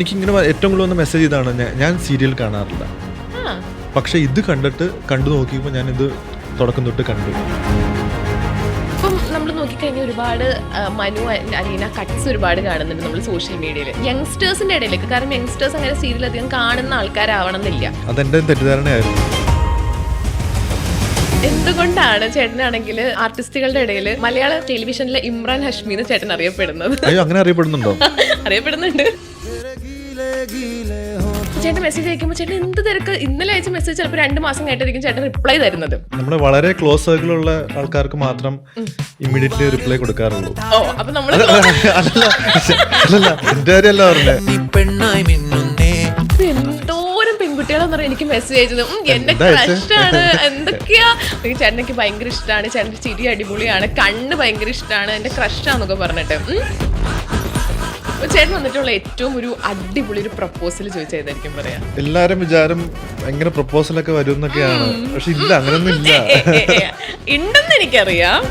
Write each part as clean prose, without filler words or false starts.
എനിക്കിങ്ങനെ ഏറ്റവും കൂടുതൽ വന്ന മെസ്സേജ് ഇതാണ്, ഞാൻ സീരിയൽ കാണാറില്ല, പക്ഷെ ഇത് കണ്ടു നോക്കിയപ്പോൾ ഞാനിത് തുടക്കം തൊട്ട് കണ്ടു. ഇപ്പം നമ്മൾ നോക്കിക്കഴിഞ്ഞാൽ ഒരുപാട് മനു അലീന കട്ട്സ് ഒരുപാട് കാണുന്നുണ്ട് നമ്മൾ സോഷ്യൽ മീഡിയയിൽ യങ്സ്റ്റേഴ്സിന്റെ ഇടയിലേക്ക്. കാരണം യങ്സ്റ്റേഴ്സ് അങ്ങനെ സീരിയൽ അധികം കാണുന്ന ആൾക്കാരാവണം എന്നില്ല. അതെന്റെ തെറ്റിദ്ധാരണയായിരുന്നു. എന്തുകൊണ്ടാണ് ചേട്ടനാണെങ്കിൽ ആർട്ടിസ്റ്റുകളുടെ ഇടയിൽ മലയാള ടെലിവിഷനിലെ ഇമ്രാൻ ഹഷ്മി എന്ന് ചേട്ടൻ അറിയപ്പെടുന്നത്? അയ്യോ, അങ്ങനെ അറിയപ്പെടുന്നുണ്ടോ? അറിയപ്പെടുന്നുണ്ട്. ചേട്ടൻ മെസ്സേജ് അയക്കുമ്പോൾ ചേട്ടൻ എന്ത് തിരക്ക്, ഇന്നലെ അയച്ച മെസ്സേജ് ചിലപ്പോൾ 2 മാസം കഴിഞ്ഞിട്ടായിരിക്കും ചേട്ടൻ റിപ്ലൈ തരുന്നത്. നമ്മുടെ വളരെ ക്ലോസ് സർക്കിളുള്ള ആൾക്കാർക്ക് മാത്രം ഇമ്മീഡിയറ്റ്ലി റിപ്ലൈ കൊടുക്കാറുള്ളൂ. ഓ, അപ്പൊ നമ്മള് എന്തോരം പെൺകുട്ടികളെന്ന് പറയാൻ എനിക്ക് മെസ്സേജ് അയച്ചത് എന്റെ ക്രഷാണ്, എന്തൊക്കെയാ ചേട്ടനക്ക് ഭയങ്കര ഇഷ്ടമാണ്, ചേട്ടന്റെ ചിരി അടിപൊളിയാണ്, കണ്ണ് ഭയങ്കര ഇഷ്ടമാണ്, എന്റെ ക്രഷാന്നൊക്കെ പറഞ്ഞിട്ട്. ചേട്ടൻ വന്നിട്ടുള്ള ഏറ്റവും ഒരു അടിപൊളി ഒരു പ്രപ്പോസൽ ചോദിച്ചതായിരിക്കും പറയാം. എല്ലാരും വിചാരം ഭയങ്കര പ്രപ്പോസലൊക്കെ വരും എന്നൊക്കെയാണ്, പക്ഷെ ഇല്ല, അങ്ങനൊന്നും ഇല്ല. ഉണ്ടെന്ന് എനിക്കറിയാം.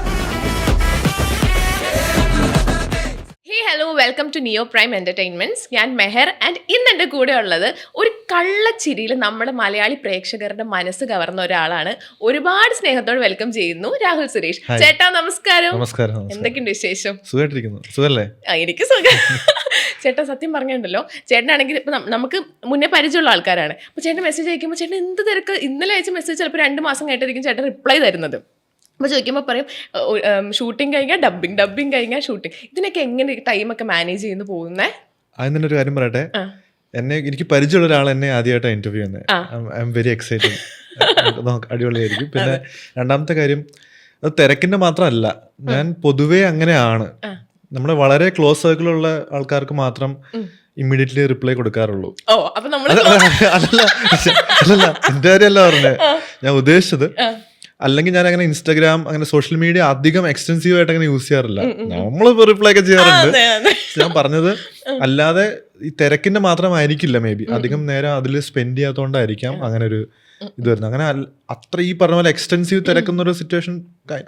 Hello, welcome to neo prime entertainments. ഞാൻ മെഹർ ആൻഡ് ഇന്ന് എൻ്റെ കൂടെ ഉള്ളത് ഒരു കള്ളച്ചിരിയിൽ നമ്മുടെ മലയാളി പ്രേക്ഷകരുടെ മനസ്സ് കവർന്ന ഒരാളാണ്. ഒരുപാട് സ്നേഹത്തോടെ വെൽക്കം ചെയ്യുന്നു രാഹുൽ സുരേഷ്. ചേട്ടാ നമസ്കാരം. നമസ്കാരം. എന്തൊക്കെയുണ്ട് വിശേഷം? സുഖമായിട്ടിരിക്കുന്നു. സുഖല്ലേ? എനിക്ക് സുഖം. ചേട്ടാ സത്യം പറഞ്ഞിട്ടുണ്ടല്ലോ, ചേട്ടനാണെങ്കിൽ ഇപ്പൊ നമുക്ക് മുന്നേ പരിചയമുള്ള ആൾക്കാരാണ്. അപ്പൊ ചേട്ടൻ മെസ്സേജ് അയക്കുമ്പോൾ ചേട്ടൻ എന്ത് തിരക്ക്, ഇന്നലെ അയച്ച മെസ്സേജ് ചിലപ്പോൾ 2 മാസം കഴിഞ്ഞിട്ടായിരിക്കും ചേട്ടൻ റിപ്ലൈ തരുന്നത്. അപ്പോൾ ചോദിക്കുമ്പോൾ പറയും ഷൂട്ടിംഗ് കഴിഞ്ഞാൽ ഡബ്ബിങ് കഴിഞ്ഞാൽ ഷൂട്ടിംഗ്. ഇതിനൊക്കെ എങ്ങനെ ടൈമൊക്കെ മാനേജ് ചെയ്യുന്നു പോകുന്നേ? അതിന് ഒരു കാര്യം പറയട്ടെ, എനിക്ക് പരിചയമുള്ള ഒരാൾ എന്നെ ആദ്യമായിട്ടാണ് ഇന്റർവ്യൂ തന്നെ. I am very excited. അടിപൊളിയായിരിക്കും. പിന്നെ രണ്ടാമത്തെ കാര്യം, അത് തിരക്കിന്റെ മാത്രമല്ല, ഞാൻ പൊതുവേ അങ്ങനെയാണ്. നമ്മുടെ വളരെ ക്ലോസ് സർക്കിളുള്ള ആൾക്കാർക്ക് മാത്രം ഇമ്മീഡിയറ്റ്ലി റിപ്ലൈ കൊടുക്കാറുള്ളൂ. അല്ലല്ല, എന്റെ കാര്യമല്ല പറഞ്ഞത്, ഞാൻ ഉദ്ദേശിച്ചത്. അല്ലെങ്കിൽ ഞാൻ അങ്ങനെ ഇൻസ്റ്റാഗ്രാം, അങ്ങനെ സോഷ്യൽ മീഡിയ അധികം എക്സ്റ്റെൻസീവ് ആയിട്ട് അങ്ങനെ യൂസ് ചെയ്യാറില്ല. നമ്മളിപ്പോ റിപ്ലൈ ഒക്കെ ചെയ്യാറുണ്ട്. ഞാൻ പറഞ്ഞത് അല്ലാതെ ഈ തിരക്കിന്റെ മാത്രമായിരിക്കില്ല, മേ ബി അധികം നേരം അതിൽ സ്പെൻഡ് ചെയ്യാത്തതുകൊണ്ടായിരിക്കാം അങ്ങനെ ഒരു ഇത് വരുന്നത്. അങ്ങനെ അത്ര ഈ പറഞ്ഞ പോലെ എക്സ്റ്റെൻസീവ് തിരക്കുന്ന ഒരു സിറ്റുവേഷൻ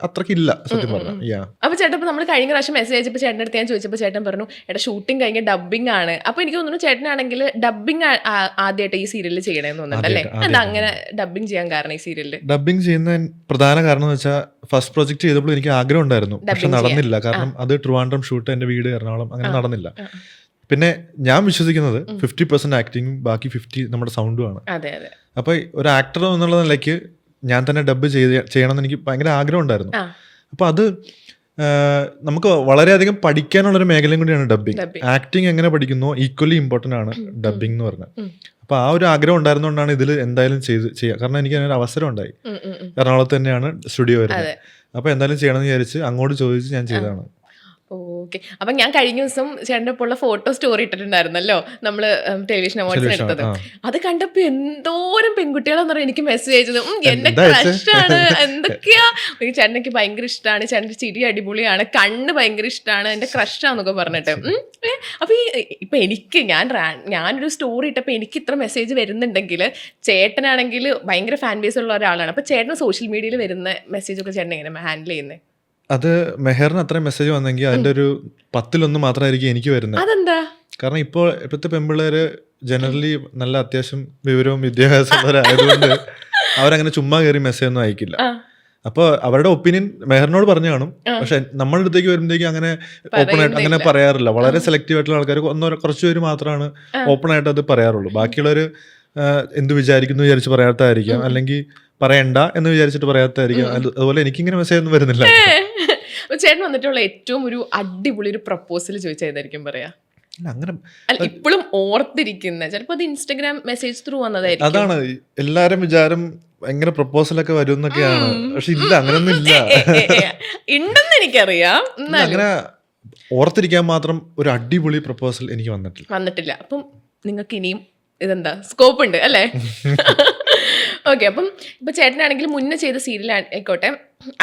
അത്രക്കില്ല സത്യം പറഞ്ഞാൽ. അപ്പൊ ചേട്ടൻ ഇപ്പൊ നമ്മൾ കഴിഞ്ഞ പ്രാവശ്യം മെസ്സേജ് അയച്ചപ്പോൾ ചേട്ടൻ്റെ അടുത്ത് ഞാൻ ചോദിച്ചപ്പോൾ ചേട്ടൻ പറഞ്ഞു എടാ ഷൂട്ടിംഗ് കഴിഞ്ഞ ഡബ്ബിംഗ് ആണ്. അപ്പൊ എനിക്ക് തോന്നുന്നു ചേട്ടനാണെങ്കിൽ ഡബ്ബിംഗ് ആദ്യമായിട്ട് ഈ സീരിയലിൽ ചെയ്യണമെന്ന് തോന്നുന്നുണ്ടല്ലേ? എന്താ അങ്ങനെ ഡബ്ബിംഗ് ചെയ്യാൻ കാരണം? ഈ സീരിയലിൽ ഡബ്ബിംഗ് ചെയ്യുന്ന പ്രധാന കാരണം എന്ന് വെച്ചാൽ, ഫസ്റ്റ് പ്രൊജക്ട് ചെയ്തപ്പോൾ എനിക്ക് ആഗ്രഹം ഉണ്ടായിരുന്നു, പക്ഷെ നടന്നില്ല. കാരണം അത് ട്രിവാൻഡ്രം ഷൂട്ട്, എന്റെ വീട് എറണാകുളം, അങ്ങനെ നടന്നില്ല. പിന്നെ ഞാൻ വിശ്വസിക്കുന്നത് 50% ആക്ടിങ്ങും ബാക്കി 50 നമ്മുടെ സൗണ്ടുമാണ്. അപ്പൊ ഒരു ആക്ടർ എന്നുള്ള നിലയ്ക്ക് ഞാൻ തന്നെ ഡബ് ചെയ്യണമെന്ന് എനിക്ക് ഭയങ്കര ആഗ്രഹം ഉണ്ടായിരുന്നു. അപ്പൊ അത് നമുക്ക് വളരെയധികം പഠിക്കാനുള്ളൊരു മേഖലയും കൂടിയാണ് ഡബിങ്. ആക്ടിങ് എങ്ങനെ പഠിക്കുന്നോ ഈക്വലി ഇമ്പോർട്ടൻ്റ് ആണ് ഡബിങ് എന്ന് പറഞ്ഞാൽ. അപ്പൊ ആ ഒരു ആഗ്രഹം ഉണ്ടായിരുന്നുകൊണ്ടാണ് ഇതിൽ എന്തായാലും ചെയ്യാം. കാരണം എനിക്ക് അങ്ങനെ ഒരു അവസരം ഉണ്ടായി. എറണാകുളത്ത് തന്നെയാണ് സ്റ്റുഡിയോ വരുന്നത്. അപ്പൊ എന്തായാലും ചെയ്യണമെന്ന് വിചാരിച്ച് അങ്ങോട്ട് ചോദിച്ച് ഞാൻ ചെയ്തതാണ്. ഓക്കെ. അപ്പം ഞാൻ കഴിഞ്ഞ ദിവസം ചേട്ടൻ്റെ ഒപ്പമുള്ള ഫോട്ടോ സ്റ്റോറി ഇട്ടിട്ടുണ്ടായിരുന്നല്ലോ, നമ്മൾ ടെലിവിഷൻ അവാർഡ്സിന് എടുത്തത്. അത് കണ്ടപ്പോൾ എന്തോരം പെൺകുട്ടികളെന്ന് പറയാൻ എനിക്ക് മെസ്സേജ് അയച്ചത് എന്റെ ക്രഷാണ്, എന്തൊക്കെയാ ചേട്ടനക്ക് ഭയങ്കര ഇഷ്ടമാണ്, ചേട്ടൻ്റെ ചിരി അടിപൊളിയാണ്, കണ്ണ് ഭയങ്കര ഇഷ്ടമാണ്, എന്റെ ക്രഷാന്നൊക്കെ പറഞ്ഞിട്ട്. അപ്പൊ ഇപ്പൊ എനിക്ക് ഞാനൊരു സ്റ്റോറി ഇട്ടപ്പോൾ എനിക്ക് ഇത്ര മെസ്സേജ് വരുന്നുണ്ടെങ്കിൽ, ചേട്ടനാണെങ്കിൽ ഭയങ്കര ഫാൻ ബേസ് ഉള്ള ഒരാളാണ്. അപ്പൊ ചേട്ടൻ സോഷ്യൽ മീഡിയയിൽ വരുന്ന മെസ്സേജൊക്കെ ചേട്ടൻ എങ്ങനെ ഹാൻഡിൽ ചെയ്യുന്നത്? അത് മെഹറിന് അത്രയും മെസ്സേജ് വന്നെങ്കിൽ അതിന്റെ ഒരു 10-1 മാത്രമായിരിക്കും എനിക്ക് വരുന്നത്. അതെന്താ? കാരണം ഇപ്പോഴത്തെ പെൺപിള്ളേര് ജനറലി നല്ല അത്യാവശ്യം വിവരവും വിദ്യാഭ്യാസമുള്ളവരായതുകൊണ്ട് അവരങ്ങനെ ചുമ്മാ കയറി മെസ്സേജ് ഒന്നും അയക്കില്ല. അപ്പോൾ അവരുടെ ഒപ്പീനിയൻ മെഹറിനോട് പറഞ്ഞു കാണും, പക്ഷെ നമ്മളുടെ അടുത്തേക്ക് വരുമ്പോഴത്തേക്ക് അങ്ങനെ ഓപ്പൺ ആയിട്ട് അങ്ങനെ പറയാറില്ല. വളരെ സെലക്റ്റീവ് ആയിട്ടുള്ള ആൾക്കാർ, കുറച്ച് പേര് മാത്രമാണ് ഓപ്പൺ ആയിട്ട് അത് പറയാറുള്ളൂ. ബാക്കിയുള്ളവർ എന്ത് വിചാരിക്കുന്നു വിചാരിച്ച് പറയാത്തതായിരിക്കാം, അല്ലെങ്കിൽ പറയണ്ട എന്ന് വിചാരിച്ചിട്ട് പറയാത്തതായിരിക്കും. അതുപോലെ എനിക്കിങ്ങനെ മെസ്സേജ് ഒന്നും വരുന്നില്ല. ചേട്ടൻ വന്നിട്ടുള്ള ഏറ്റവും ഒരു അടിപൊളി ഒരു പ്രപ്പോസൽ ചോദിച്ചതായിരിക്കും പറയാ? അങ്ങനെ ഇപ്പോഴും ഓർത്തിരിക്കുന്ന, ചിലപ്പോ അത് ഇൻസ്റ്റാഗ്രാം മെസ്സേജ് ത്രൂ വന്നതായിരിക്കും. അതാണ് എല്ലാരും വിചാരം ഭയങ്കര പ്രപ്പോസലൊക്കെ വരും എന്നൊക്കെയാണ്, പക്ഷെ ഇല്ല, അങ്ങനൊന്നും ഇല്ല. ഉണ്ടെന്ന് എനിക്കറിയാം. അങ്ങനെ ഓർത്തിരിക്കാൻ മാത്രം ഒരു അടിപൊളി പ്രപ്പോസൽ എനിക്ക് വന്നിട്ടില്ല. അപ്പം നിങ്ങൾക്ക് ഇനിയും ഇതെന്താ സ്കോപ്പ് ഉണ്ട് അല്ലേ? ഓക്കെ. അപ്പം ഇപ്പൊ ചേട്ടനാണെങ്കിൽ മുന്നേ ചെയ്ത സീരിയൽ ആയിക്കോട്ടെ,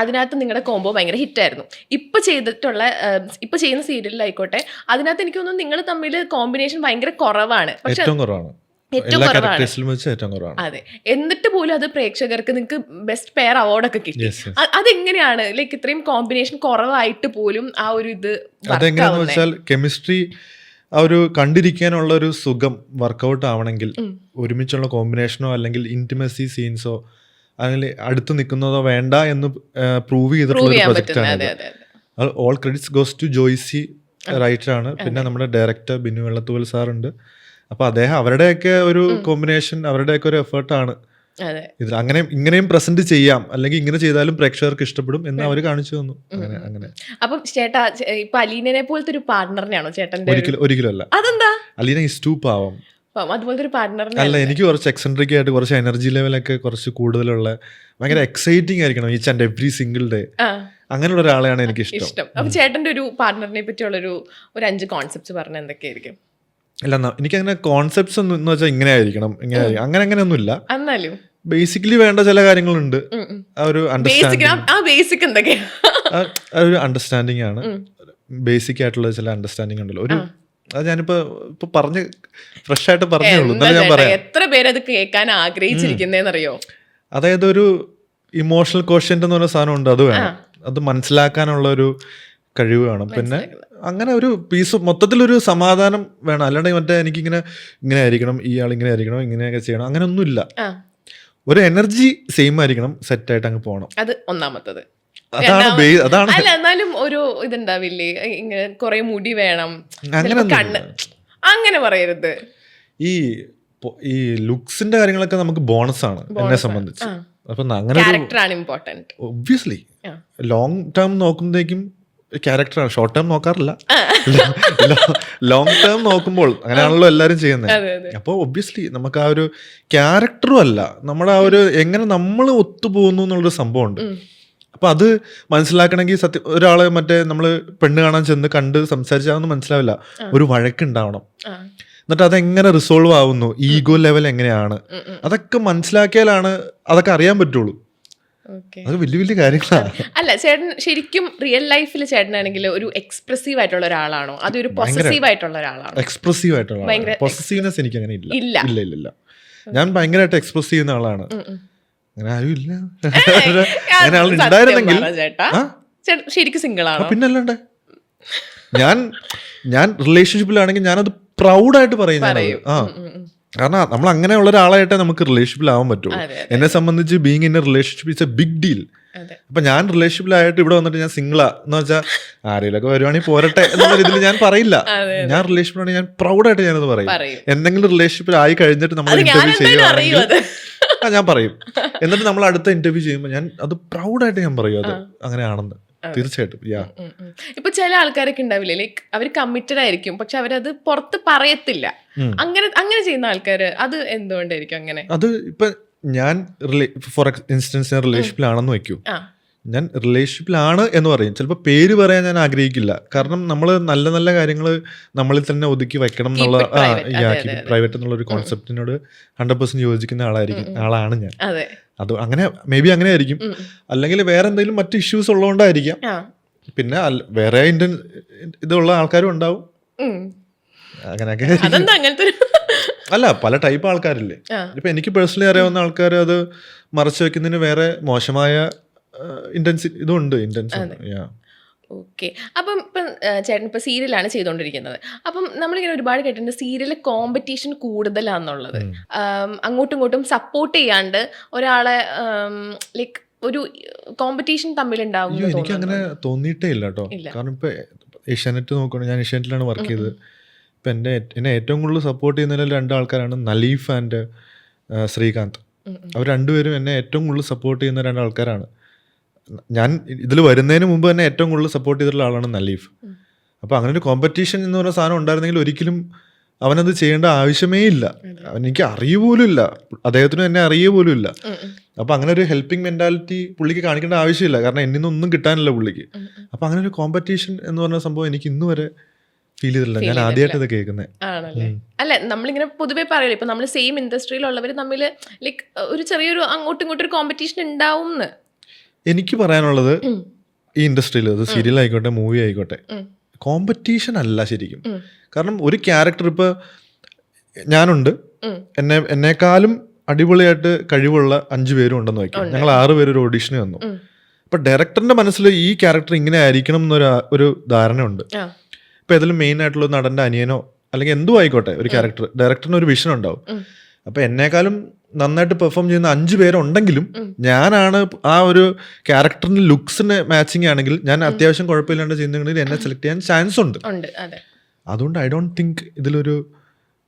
അതിനകത്ത് നിങ്ങളുടെ കോംബോ ഭയങ്കര ഹിറ്റായിരുന്നു. ഇപ്പൊ ചെയ്യുന്ന സീരിയലിലായിക്കോട്ടെ, അതിനകത്ത് എനിക്ക് തോന്നുന്നു നിങ്ങൾ തമ്മിൽ കോമ്പിനേഷൻ ഭയങ്കര കുറവാണ്. പക്ഷെ ഏറ്റവും കുറവാണ്. അതെ. എന്നിട്ട് പോലും അത് പ്രേക്ഷകർക്ക് നിങ്ങൾക്ക് ബെസ്റ്റ് പെയർ അവാർഡൊക്കെ കിട്ടി. അതെങ്ങനെയാണ് ലൈക്ക് ഇത്രയും കോമ്പിനേഷൻ കുറവായിട്ട് പോലും ആ ഒരു ഇത്? അതെങ്ങനെയാന്ന് വെച്ചാൽ, കെമിസ്ട്രി ആ ഒരു കണ്ടിരിക്കാനുള്ള ഒരു സുഖം വർക്കൗട്ട് ആവണമെങ്കിൽ ഒരുമിച്ചുള്ള കോമ്പിനേഷനോ അല്ലെങ്കിൽ ഇന്റിമസി സീൻസോ അല്ലെങ്കിൽ അടുത്ത് നിൽക്കുന്നതോ വേണ്ട എന്ന് പ്രൂവ് ചെയ്തിട്ടുള്ള ഒരു പ്രൊജക്റ്റാണ്. All credits goes to Joicy റൈറ്ററാണ്. പിന്നെ നമ്മുടെ ഡയറക്ടർ ബിനു വെള്ളത്തൂവൽ സാറുണ്ട്. അപ്പൊ അദ്ദേഹം അവരുടെയൊക്കെ ഒരു കോമ്പിനേഷൻ, അവരുടെയൊക്കെ ഒരു എഫേർട്ടാണ് ഇത്. അങ്ങനെ ഇങ്ങനെയും പ്രസന്റ് ചെയ്യാം, അല്ലെങ്കിൽ ഇങ്ങനെ ചെയ്താലും പ്രേക്ഷകർക്ക് ഇഷ്ടപ്പെടും എന്ന് അവർ കാണിച്ചു തന്നു. അങ്ങനെ അപ്പം ചേട്ടാ ഇപ്പൊ അലീനനെ പോലത്തെ ഒരു പാർട്ണറിനെയാണോ ചേട്ടന്റെ? ഒരിക്കലും അല്ല. അതെന്താ? അലീന ഇസ് ടു പാവം. അതുപോലത്തെ ഒരു പാർട്ണറിനെ അല്ല, എനിക്ക് കുറച്ച് എക്സെൻട്രിക് ആയിട്ട് കുറച്ച് എനർജി ലെവലൊക്കെ കുറച്ച് കൂടുതലുള്ള, ഭയങ്കര എക്സൈറ്റിംഗ് ആയിരിക്കണം each and every single day. അങ്ങനെയുള്ള ഒരാളെയാണ് എനിക്ക് ഇഷ്ടം. അപ്പൊ ചേട്ടന്റെ ഒരു പാർട്ണറിനെ പറ്റിയുള്ള ഒരു 5 കോൺസെപ്റ്റ്സ് പറഞ്ഞ എന്തൊക്കെയായിരിക്കും? അല്ല, എനിക്കങ്ങനെ കോൺസെപ്റ്റ്സ് എന്ന് വെച്ചാൽ ഇങ്ങനെ ആയിരിക്കണം അങ്ങനെയൊന്നുമില്ല. എന്നാലും ബേസിക്കലി വേണ്ട ചില കാര്യങ്ങളുണ്ട്. ആ ഒരു അണ്ടർസ്റ്റാൻഡിങ് ആണ്. ബേസിക് ആയിട്ടുള്ള ചില അണ്ടർസ്റ്റാൻഡിങ് ഉണ്ടല്ലോ. ഒരു അത് ഞാനിപ്പോ പറഞ്ഞ് ഫ്രഷ് ആയിട്ട് പറഞ്ഞോളൂ, എന്നാലും ഞാൻ പറയാം. എത്ര പേരത് കേൾക്കാൻ ആഗ്രഹിച്ചിരിക്കുന്നേന്നറിയോ? അതായത് ഒരു ഇമോഷണൽ കോഷ്യന്റ് എന്ന് പറഞ്ഞ സാധനം ഉണ്ട്, അത് വേണം. അത് മനസ്സിലാക്കാനുള്ള ഒരു കഴിവ് വേണം. പിന്നെ അങ്ങനെ ഒരു പീസ്, മൊത്തത്തിലൊരു സമാധാനം വേണം. അല്ലാണ്ട് മറ്റേ എനിക്കിങ്ങനെ ആയിരിക്കണം, ഇയാൾ ഇങ്ങനെ ആയിരിക്കണം, ഇങ്ങനെയൊക്കെ ചെയ്യണം, അങ്ങനെ ഒന്നുമില്ല. ഒരു എനർജി സെയിം ആയിരിക്കണം, സെറ്റ് ആയിട്ട് അങ്ങ് പോകണം. അത് ഒന്നാമത്തത്. അതാണ്. അല്ല, എന്നാലും ഒരു ഇതുണ്ടാവില്ലേ, ഇങ്ങനെ കുറെ മുടി വേണം, കണ്ണ്, അങ്ങനെ പറയരുത്. ഈ ലുക്സിന്റെ കാര്യങ്ങളൊക്കെ നമുക്ക് ബോണസ് ആണ് എന്നെ സംബന്ധിച്ച്. അപ്പൊ അങ്ങനെ ഒബ്വിയസ്ലി ലോങ് ടേം നോക്കുമ്പോഴേക്കും ക്യാരക്ടറാണ്. ഷോർട്ട് ടേം നോക്കാറില്ല, ലോങ് ടേം നോക്കുമ്പോൾ അങ്ങനെയാണല്ലോ എല്ലാവരും ചെയ്യുന്നത്. അപ്പോൾ ഒബ്വിയസ്ലി നമുക്ക് ആ ഒരു ക്യാരക്ടറും അല്ല, നമ്മുടെ ആ ഒരു എങ്ങനെ നമ്മൾ ഒത്തുപോകുന്നു എന്നുള്ളൊരു സംഭവമുണ്ട്. അപ്പൊ അത് മനസ്സിലാക്കണമെങ്കിൽ ഒരാളെ മറ്റേ നമ്മള് പെണ്ണ് കാണാൻ ചെന്ന് കണ്ട് സംസാരിച്ചാതൊന്നും മനസ്സിലാവില്ല. ഒരു വഴക്കുണ്ടാവണം, എന്നിട്ട് അതെങ്ങനെ റിസോൾവ് ആവുന്നു, ഈഗോ ലെവൽ എങ്ങനെയാണ്, അതൊക്കെ മനസ്സിലാക്കിയാലാണ് അതൊക്കെ അറിയാൻ പറ്റുള്ളൂ. അത് വലിയ വലിയ കാര്യങ്ങളാണ്. അല്ല, ചേട്ടൻ ശരിക്കും റിയൽ ലൈഫിൽ ചേട്ടനാണെങ്കിൽ ഒരു എക്സ്പ്രസീവ് ആയിട്ടുള്ള ഒരാളാണോ, അതൊരു പൊസസീവ് ആയിട്ടുള്ള ഒരാളാണോ? എക്സ്പ്രസീവ് ആയിട്ടുള്ള പൊസസീവ്നെസ് എനിക്ക് അങ്ങനെ ഇല്ല. ഞാൻ ഭയങ്കരമായിട്ട് എക്സ്പ്രസ് ചെയ്യുന്ന ആളാണ്. അങ്ങനെ ആരും ഇല്ല. അങ്ങനെ ആളുണ്ടായിരുന്നെങ്കിൽ ശരിക്കും സിംഗിൾ ആണോ? പിന്നല്ലാണ്ട് ഞാൻ റിലേഷൻഷിപ്പിലാണെങ്കിൽ ഞാനത് പ്രൗഡായിട്ട് പറയുന്നത്. കാരണം നമ്മൾ അങ്ങനെയുള്ള ഒരാളായിട്ടേ നമുക്ക് റിലേഷൻഷിപ്പിലാവാൻ പറ്റുള്ളൂ. എന്നെ സംബന്ധിച്ച് being in a relationship it's a big deal. അപ്പൊ ഞാൻ റിലേഷൻഷിപ്പിലായിട്ട് ഇവിടെ വന്നിട്ട് ഞാൻ സിംഗിളാ എന്ന് വെച്ചാൽ ആരെങ്കിലൊക്കെ വരുവാണെങ്കിൽ പോരട്ടെ എന്നുള്ള രീതിയിൽ ഞാൻ പറയില്ല. ഞാൻ റിലേഷൻഷിപ്പിലാണെങ്കിൽ ഞാൻ പ്രൗഡായിട്ട് ഞാനത് പറയും. എന്തെങ്കിലും റിലേഷൻഷിപ്പിൽ ആയി കഴിഞ്ഞിട്ട് നമ്മൾ ഇന്റർവ്യൂ ചെയ്യുവാണെങ്കിൽ ഞാൻ പറയും. എന്നിട്ട് നമ്മൾ അടുത്ത ഇന്റർവ്യൂ ചെയ്യുമ്പോൾ ഞാൻ അത് പ്രൗഡായിട്ട് ഞാൻ പറയും അത് അങ്ങനെയാണെന്ന്. തീർച്ചയായിട്ടും. ഇപ്പൊ ചില ആൾക്കാരൊക്കെ ഉണ്ടാവില്ലേ, ലൈക്ക് അവർ കമ്മിറ്റഡ് ആയിരിക്കും, പക്ഷെ അവരത് പുറത്ത് പറയത്തില്ല. അങ്ങനെ ചെയ്യുന്ന ആൾക്കാര് അത് എന്തുകൊണ്ടായിരിക്കും അങ്ങനെ? അത് ഇപ്പൊ ഞാൻ ഫോർ ഇൻസ്റ്റൻസ് ഞാൻ റിലേഷൻഷിപ്പിലാണെന്ന് വെക്കൂ, ഞാൻ റിലേഷൻഷിപ്പിലാണ് എന്ന് പറയും. ചിലപ്പോൾ പേര് പറയാൻ ഞാൻ ആഗ്രഹിക്കില്ല. കാരണം നമ്മൾ നല്ല നല്ല കാര്യങ്ങൾ നമ്മളിൽ തന്നെ ഒതുക്കി വെക്കണം എന്നുള്ള പ്രൈവറ്റ് എന്നുള്ള ഒരു കോൺസെപ്റ്റിനോട് 100% യോജിക്കുന്ന ആളാണ് ഞാൻ. അത് അങ്ങനെ മേ ബി അങ്ങനെ ആയിരിക്കും. അല്ലെങ്കിൽ വേറെ എന്തെങ്കിലും മറ്റു ഇഷ്യൂസ് ഉള്ളതുകൊണ്ടായിരിക്കാം. പിന്നെ വേറെ ഇതുള്ള ആൾക്കാരും ഉണ്ടാവും. അങ്ങനെയൊക്കെ അല്ല, പല ടൈപ്പ് ആൾക്കാരില്ലേ. ഇപ്പൊ എനിക്ക് പേഴ്സണലി അറിയാവുന്ന ആൾക്കാർ അത് മറച്ചു വെക്കുന്നതിന് വേറെ മോശമായ ഇതുണ്ട്. ഓക്കെ. അപ്പം ഇപ്പം ചേട്ടൻ ഇപ്പം സീരിയലാണ് ചെയ്തുകൊണ്ടിരിക്കുന്നത്. അപ്പം നമ്മളിങ്ങനെ ഒരുപാട് കേട്ടിട്ടുണ്ട് സീരിയലിൽ കോമ്പറ്റീഷൻ കൂടുതലാന്നുള്ളത്. അങ്ങോട്ടും ഇങ്ങോട്ടും സപ്പോർട്ട് ചെയ്യാണ്ട് ഒരാളെ ലൈക്ക് ഒരു കോമ്പറ്റീഷൻ തമ്മിലുണ്ടാവും. എനിക്ക് അങ്ങനെ തോന്നിയിട്ടേ ഇല്ല കേട്ടോ. കാരണം ഇപ്പൊ ഏഷ്യാനെറ്റ് നോക്കുകയാണെങ്കിൽ, ഞാൻ ഏഷ്യാനെറ്റിലാണ് വർക്ക് ചെയ്തത്. ഇപ്പം എന്നെ ഏറ്റവും കൂടുതൽ സപ്പോർട്ട് ചെയ്യുന്നതിൽ 2 ആൾക്കാരാണ്, നലീഫ് ആൻഡ് ശ്രീകാന്ത്. അവർ രണ്ടുപേരും എന്നെ ഏറ്റവും കൂടുതൽ സപ്പോർട്ട് ചെയ്യുന്ന 2 ആൾക്കാരാണ്. ഞാൻ ഇതിൽ വരുന്നതിന് മുമ്പ് തന്നെ ഏറ്റവും കൂടുതൽ സപ്പോർട്ട് ചെയ്തിട്ടുള്ള ആളാണ് നലീഫ്. അപ്പോൾ അങ്ങനെ ഒരു കോമ്പറ്റീഷൻ എന്ന് പറയുന്ന സാധനം ഉണ്ടായിരുന്നെങ്കിൽ ഒരിക്കലും അവനത് ചെയ്യേണ്ട ആവശ്യമേ ഇല്ല. എനിക്ക് അറിയ പോലും ഇല്ല, അദ്ദേഹത്തിനും എന്നെ അറിയ പോലും ഇല്ല. അപ്പോൾ അങ്ങനെ ഒരു ഹെൽപ്പിംഗ് മെന്റാലിറ്റി പുള്ളിക്ക് കാണിക്കേണ്ട ആവശ്യമില്ല. കാരണം എന്നിൽ നിന്നൊന്നും കിട്ടാനില്ല പുള്ളിക്ക്. അപ്പോൾ അങ്ങനെ ഒരു കോമ്പറ്റീഷൻ എന്ന് പറഞ്ഞ സംഭവം എനിക്ക് ഇന്ന് വരെ ഫീൽ ചെയ്തിട്ടില്ല. ഞാൻ ആദ്യമായിട്ട് ഇത് കേൾക്കുന്നത്. അല്ല, നമ്മളിങ്ങനെ പൊതുവെ പറയല്ലോ, ഇപ്പൊ നമ്മൾ സെയിം ഇൻഡസ്ട്രിയിലുള്ളവർ തമ്മിൽ ലൈക്ക് ഒരു ചെറിയൊരു അങ്ങോട്ടും ഇങ്ങോട്ടും ഒരു കോമ്പറ്റീഷൻ ഉണ്ടാവും. എനിക്ക് പറയാനുള്ളത്, ഈ ഇൻഡസ്ട്രിയിൽ അത് സീരിയൽ ആയിക്കോട്ടെ മൂവി ആയിക്കോട്ടെ, കോമ്പറ്റീഷൻ അല്ല ശരിക്കും. കാരണം ഒരു ക്യാരക്ടർ ഇപ്പൊ ഞാനുണ്ട്, എന്നെക്കാളും അടിപൊളിയായിട്ട് കഴിവുള്ള 5 പേരും ഉണ്ടെന്ന് വയ്ക്കും. ഞങ്ങൾ 6 പേര് ഒരു ഓഡീഷന് വന്നു. അപ്പൊ ഡയറക്ടറിന്റെ മനസ്സിൽ ഈ ക്യാരക്ടർ ഇങ്ങനെ ആയിരിക്കണം എന്നൊരു ധാരണയുണ്ട്. ഇപ്പൊ ഏതെങ്കിലും മെയിൻ ആയിട്ടുള്ള നടന്റെ അനിയനോ അല്ലെങ്കിൽ എന്തും ആയിക്കോട്ടെ ഒരു ക്യാരക്ടർ, ഡയറക്ടറിന് ഒരു വിഷൻ ഉണ്ടാവും. അപ്പൊ എന്നെക്കാളും നന്നായിട്ട് പെർഫോം ചെയ്യുന്ന 5 പേരുണ്ടെങ്കിലും ഞാനാണ് ആ ഒരു ക്യാരക്ടറിന്റെ ലുക്സിന് മാച്ചിങ് ആണെങ്കിൽ ഞാൻ അത്യാവശ്യം കുഴപ്പമില്ലാണ്ട് ചെയ്യുന്നെങ്കിൽ എന്നെ സെലക്ട് ചെയ്യാൻ ചാൻസ് ഉണ്ട്. അതുകൊണ്ട് ഐ ഡോണ്ട് തിങ്ക് ഇതിലൊരു